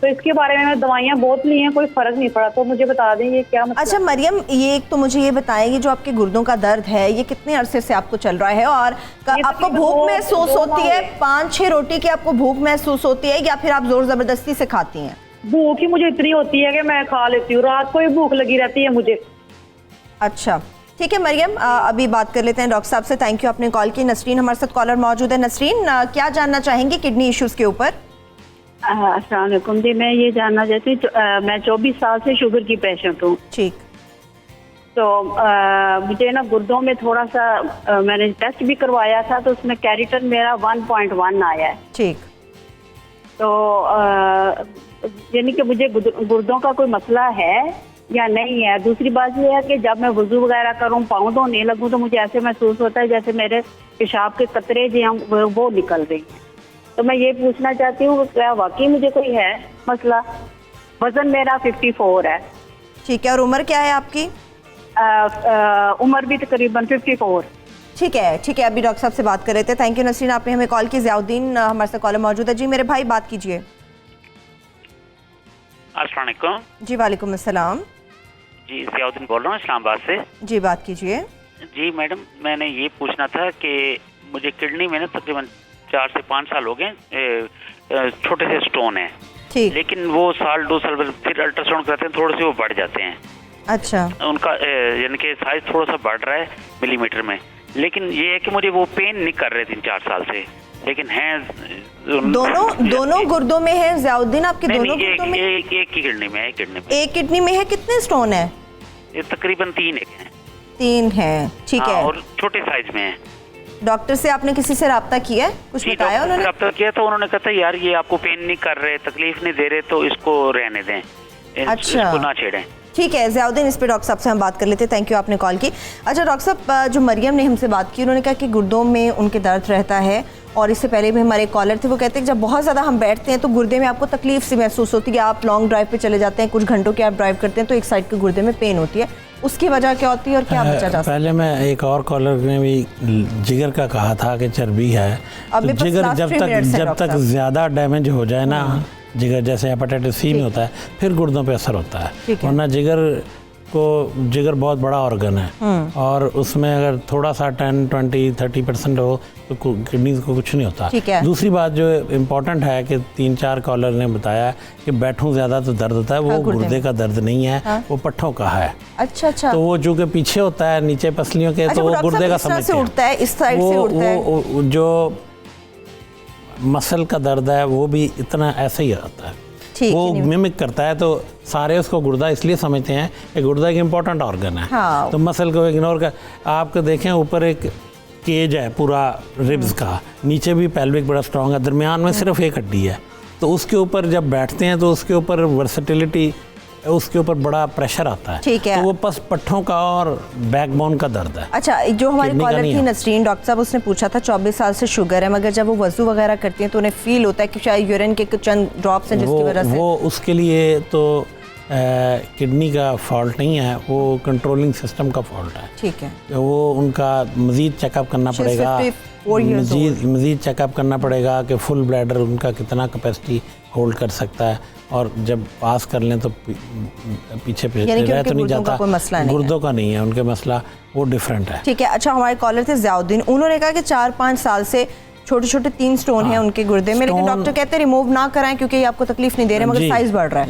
तो इसके बारे में मैं दवाइयाँ बहुत ली हैं, कोई फर्क नहीं पड़ा, तो मुझे बता दें ये क्या मसला? अच्छा मरियम, ये एक तो मुझे ये बताएंगे जो आपके गुर्दों का दर्द है ये कितने अरसे से आपको चल रहा है, और आपको भूख महसूस होती है? 5-6 रोटी की आपको भूख महसूस होती है या फिर आप जोर जबरदस्ती से खाती हैं? भूख ही मुझे इतनी होती है कि मैं खा लेती हूँ, रात को ही भूख लगी रहती है मुझे। अच्छा ठीक है मरियम, अभी बात कर लेते हैं डॉक्टर साहब से। थैंक यू, आपने कॉल की। नसरीन हमारे साथ कॉलर मौजूद है। नसरीन, क्या जानना चाहेंगे किडनी इश्यूज के ऊपर? अस्सलाम वालेकुम जी, मैं ये जानना चाहती हूँ, मैं 24 साल से शुगर की पेशेंट हूँ। ठीक। तो मुझे ना गुर्दों में थोड़ा सा मैंने टेस्ट भी करवाया था तो उसमें कैरिटन मेरा 1.1 आया है। ठीक। तो यानी कि मुझे गुर्दों का कोई मसला है, या नहीं है। दूसरी बात ये है कि जब मैं वुजू वगैरह करूँ, पाँव धोने लगूँ तो मुझे ऐसे महसूस होता है जैसे मेरे पेशाब के कतरे जो हैं वो निकल रही हैं। तो मैं ये पूछना चाहती हूँ क्या वाकई मुझे कोई है मसला? वजन मेरा 54 है। ठीक है, और उम्र क्या है आपकी? उम्र भी तकरीबन 54। ठीक है, ठीक है, अभी डॉक्टर साहब से बात कर रहे थे। थैंक यू नसरीन, आपने हमें कॉल की। ज़ियाउद्दीन हमारे साथ कॉलर मौजूद है। जी मेरे भाई, बात कीजिए। अस्सलाम वालेकुम। जी वालेकुम अस्सलाम। जी ज़ियाउद्दीन बोल रहा हूँ इस्लामाबाद से। जी बात कीजिए। जी मैडम, मैंने ये पूछना था कि मुझे किडनी में ना तकरीबन 4 से 5 साल हो गए, छोटे से स्टोन है, लेकिन वो साल 2 साल फिर अल्ट्रासाउंड कराते हैं, थोड़े से वो बढ़ जाते हैं। अच्छा। उनका यानी कि साइज थोड़ा सा बढ़ रहा है मिलीमीटर में, लेकिन ये है कि मुझे वो पेन नहीं कर रहे 3-4 साल से, लेकिन हैं दोनों गुर्दों में है ज़ियाउद्दीन? आपके दोनों गुर्दों में? एक ही किडनी में है। एक किडनी में है। कितने स्टोन है? ये तकरीबन 3 हैं। 3 है, ठीक है। और छोटे साइज में है। डॉक्टर से आपने किसी से राब्ता किया है? कुछ बताया उन्होंने? राब्ता किया था, उन्होंने कहा था यार ये आपको पेन नहीं कर रहे, तकलीफ नहीं दे रहे, तो इसको रहने दें, अच्छा, इसको ना छेड़ें। ठीक है ज़ियाउद्दीन, इस पे डॉक्टर साहब से हम बात कर लेते हैं। थैंक यू, आपने कॉल की। अच्छा डॉक्टर साहब, जो मरियम ने हमसे बात की, उन्होंने कहा कि गुर्दों में उनके दर्द रहता है, और इससे पहले भी हमारे कॉलर थे, वो कहते हैं कि जब बहुत ज़्यादा हम बैठते हैं तो गुर्दे में आपको तकलीफ सी महसूस होती है। आप लॉन्ग ड्राइव पे चले जाते हैं, कुछ घंटों के आप ड्राइव करते हैं, तो एक साइड के गुर्दे में पेन होती है, उसकी वजह क्या होती है और क्या बचा जा सकता है? पहले मैं एक और कॉलर ने भी जिगर का कहा था कि चर्बी है, तो जिगर जब तक ज़्यादा डैमेज हो जाए ना, जिगर जैसे हेपेटाइटिस सी में होता है, फिर गुर्दों पे असर होता है। वरना जिगर बहुत बड़ा ऑर्गन है, और उसमें अगर थोड़ा सा 10, 20, 30% हो तो किडनी को कुछ नहीं होता। दूसरी बात जो इम्पोर्टेंट है कि 3-4 कॉलर ने बताया कि बैठूं ज़्यादा तो दर्द होता है, वो गुर्दे का दर्द नहीं है, वो पट्ठों का है। अच्छा अच्छा। तो वो जो कि पीछे होता है नीचे पसलियों के, तो वो गुर्दे का समझते हैं। इस साइड से उठता है। जो मसल का दर्द है वो भी इतना ऐसे ही आता है, वो मिमिक करता है, तो सारे उसको गुर्दा इसलिए समझते हैं कि गुर्दा एक इम्पोर्टेंट ऑर्गन है। हाँ। तो मसल को इग्नोर कर, आपको देखें ऊपर एक केज है पूरा रिब्स का, नीचे भी पेल्विक बड़ा स्ट्रॉन्ग है, दरमियान में सिर्फ एक हड्डी है, तो उसके ऊपर जब बैठते हैं तो उसके ऊपर वर्सेटिलिटी, उसके ऊपर बड़ा प्रेशर आता है। ठीक है। तो वो बस पट्ठों का और बैकबोन का दर्द है। अच्छा, जो हमारी कॉलर थी नसरीन, डॉक्टर साहब, उसने पूछा था 24 साल से शुगर है, मगर जब वो वजू वगैरह करती हैं तो उन्हें फील होता है कि शायद यूरिन के चंद ड्रॉप्स हैं जिसकी वजह से। वो उसके लिए तो किडनी का फॉल्ट नहीं है, वो कंट्रोलिंग सिस्टम का फॉल्ट है। ठीक है। वो उनका मज़ीद चेकअप करना पड़ेगा, मज़ीद चेकअप करना पड़ेगा कि फुल ब्लैडर उनका कितना कैपेसिटी होल्ड कर सकता है, और जब पास कर लें तो पीछे रह तो नहीं जाता। गुर्दों का नहीं है उनके मसला, वो डिफरेंट है। ठीक है। अच्छा, हमारे कॉलर थे ज़ियाउद्दीन, उन्होंने कहा कि 4-5 साल से छोटे छोटे 3 स्टोन हैं उनके गुर्दे में, लेकिन डॉक्टर कहते हैं रिमूव ना कराएं क्योंकि ये आपको तकलीफ नहीं दे रहे, मगर साइज बढ़ रहा है।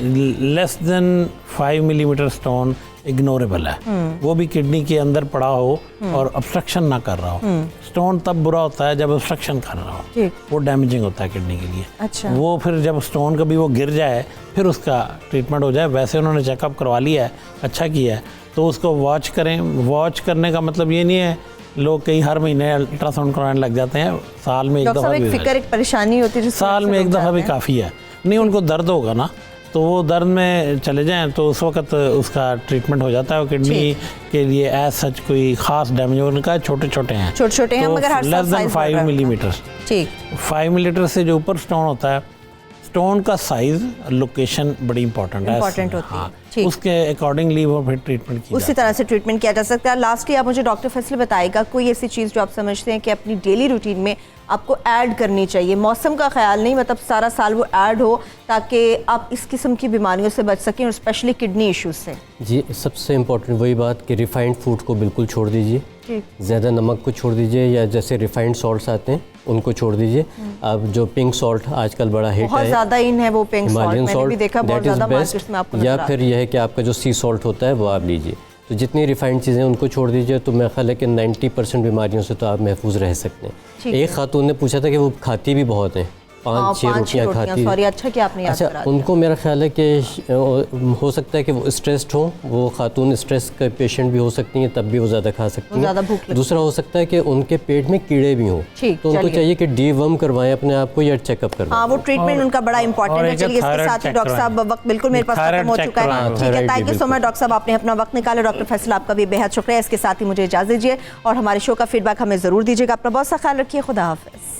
Less than 5 millimetre stone ignorable है, वो भी किडनी के अंदर पड़ा हो और ऑब्स्ट्रक्शन ना कर रहा हो। स्टोन तब बुरा होता है जब ऑब्स्ट्रक्शन कर रहा हो, वो डैमेजिंग होता है किडनी के लिए। अच्छा। वो फिर जब स्टोन कभी वो गिर जाए फिर उसका ट्रीटमेंट हो जाए। वैसे उन्होंने चेकअप करवा लिया है, अच्छा किया है, तो उसको वॉच करें। वॉच करने का मतलब ये नहीं है लोग कई हर महीने अल्ट्रासाउंड कराने लग जाते हैं, साल में एक दफ़ा भी, एक परेशानी होती है, साल में एक दफ़ा भी काफ़ी है। नहीं, उनको दर्द होगा ना, तो वो दर्द में चले जाएं तो उस वक्त उसका ट्रीटमेंट हो जाता है। किडनी के लिए एज सच कोई खास डैमेज, उनका छोटे छोटे हैं, तो मगर हर लेस देन 5 मिलीमीटर। ठीक, 5 मिलीमीटर से जो ऊपर स्टोन होता है, स्टोन का साइज, लोकेशन बड़ी इंपॉर्टेंट होती है, उसके अकॉर्डिंगली वो फिर ट्रीटमेंट की उसी तरह से ट्रीटमेंट किया जा सकता है। लास्टली आप मुझे डॉक्टर फैसल बताएगा कोई ऐसी चीज़ जो आप समझते हैं कि अपनी डेली रूटीन में आपको ऐड करनी चाहिए, मौसम का ख्याल नहीं, मतलब सारा साल वो ऐड हो, ताकि आप इस किस्म की बीमारियों से बच सकें और स्पेशली किडनी इश्यूज से। जी, सबसे इम्पोर्टेंट वही बात कि रिफाइंड फूड को बिल्कुल छोड़ दीजिए, ज़्यादा नमक को छोड़ दीजिए, या जैसे रिफाइंड सॉल्ट्स आते हैं उनको छोड़ दीजिए। अब जो पिंक सॉल्ट आजकल बड़ा हिट है, बहुत ज़्यादा इन है वो पिंक सॉल्ट, मैंने भी देखा बहुत ज़्यादा मार्केट्स में आपको नजर या फिर यह है कि आपका जो सी सॉल्ट होता है वो आप लीजिए। तो जितनी रिफाइंड चीज़ें उनको छोड़ दीजिए, तो मेरा ख्याल है कि 90% बीमारियों से तो आप महफूज रह सकते हैं। एक खातून ने पूछा था कि वो खाती भी बहुत हैं, 5-6 रोटियां खाती सॉरी, अच्छा कि आपने याद अच्छा करा दिया। उनको मेरा ख्याल है कि हो सकता है कि वो स्ट्रेस्ड हो, वो खातून स्ट्रेस के पेशेंट भी हो सकती हैं, तब भी वो ज़्यादा खा सकती हैं। ज़्यादा भूख लगती है। दूसरा हो सकता है कि उनके पेट में कीड़े भी हों, तो उनको चाहिए कि डीवर्म करवाएं अपने आप को या चेकअप करवाएं। हाँ, वो ट्रीटमेंट उनका बड़ा इंपॉर्टेंट है। चलिए, इसके साथ ही डॉक्टर साहब वक्त बिल्कुल मेरे पास खत्म हो चुका है। ठीक है, thank you so much doctor साहब, आपने अपना वक्त निकाला। डॉक्टर फैसल, आपका भी बेहद शुक्रिया। इसके साथ ही मुझे इजाज़त दीजिए और हमारे शो का फीडबैक हमें ज़रूर दीजिएगा। अपना बहुत सा ख्याल रखिए। खुदा हाफिज़।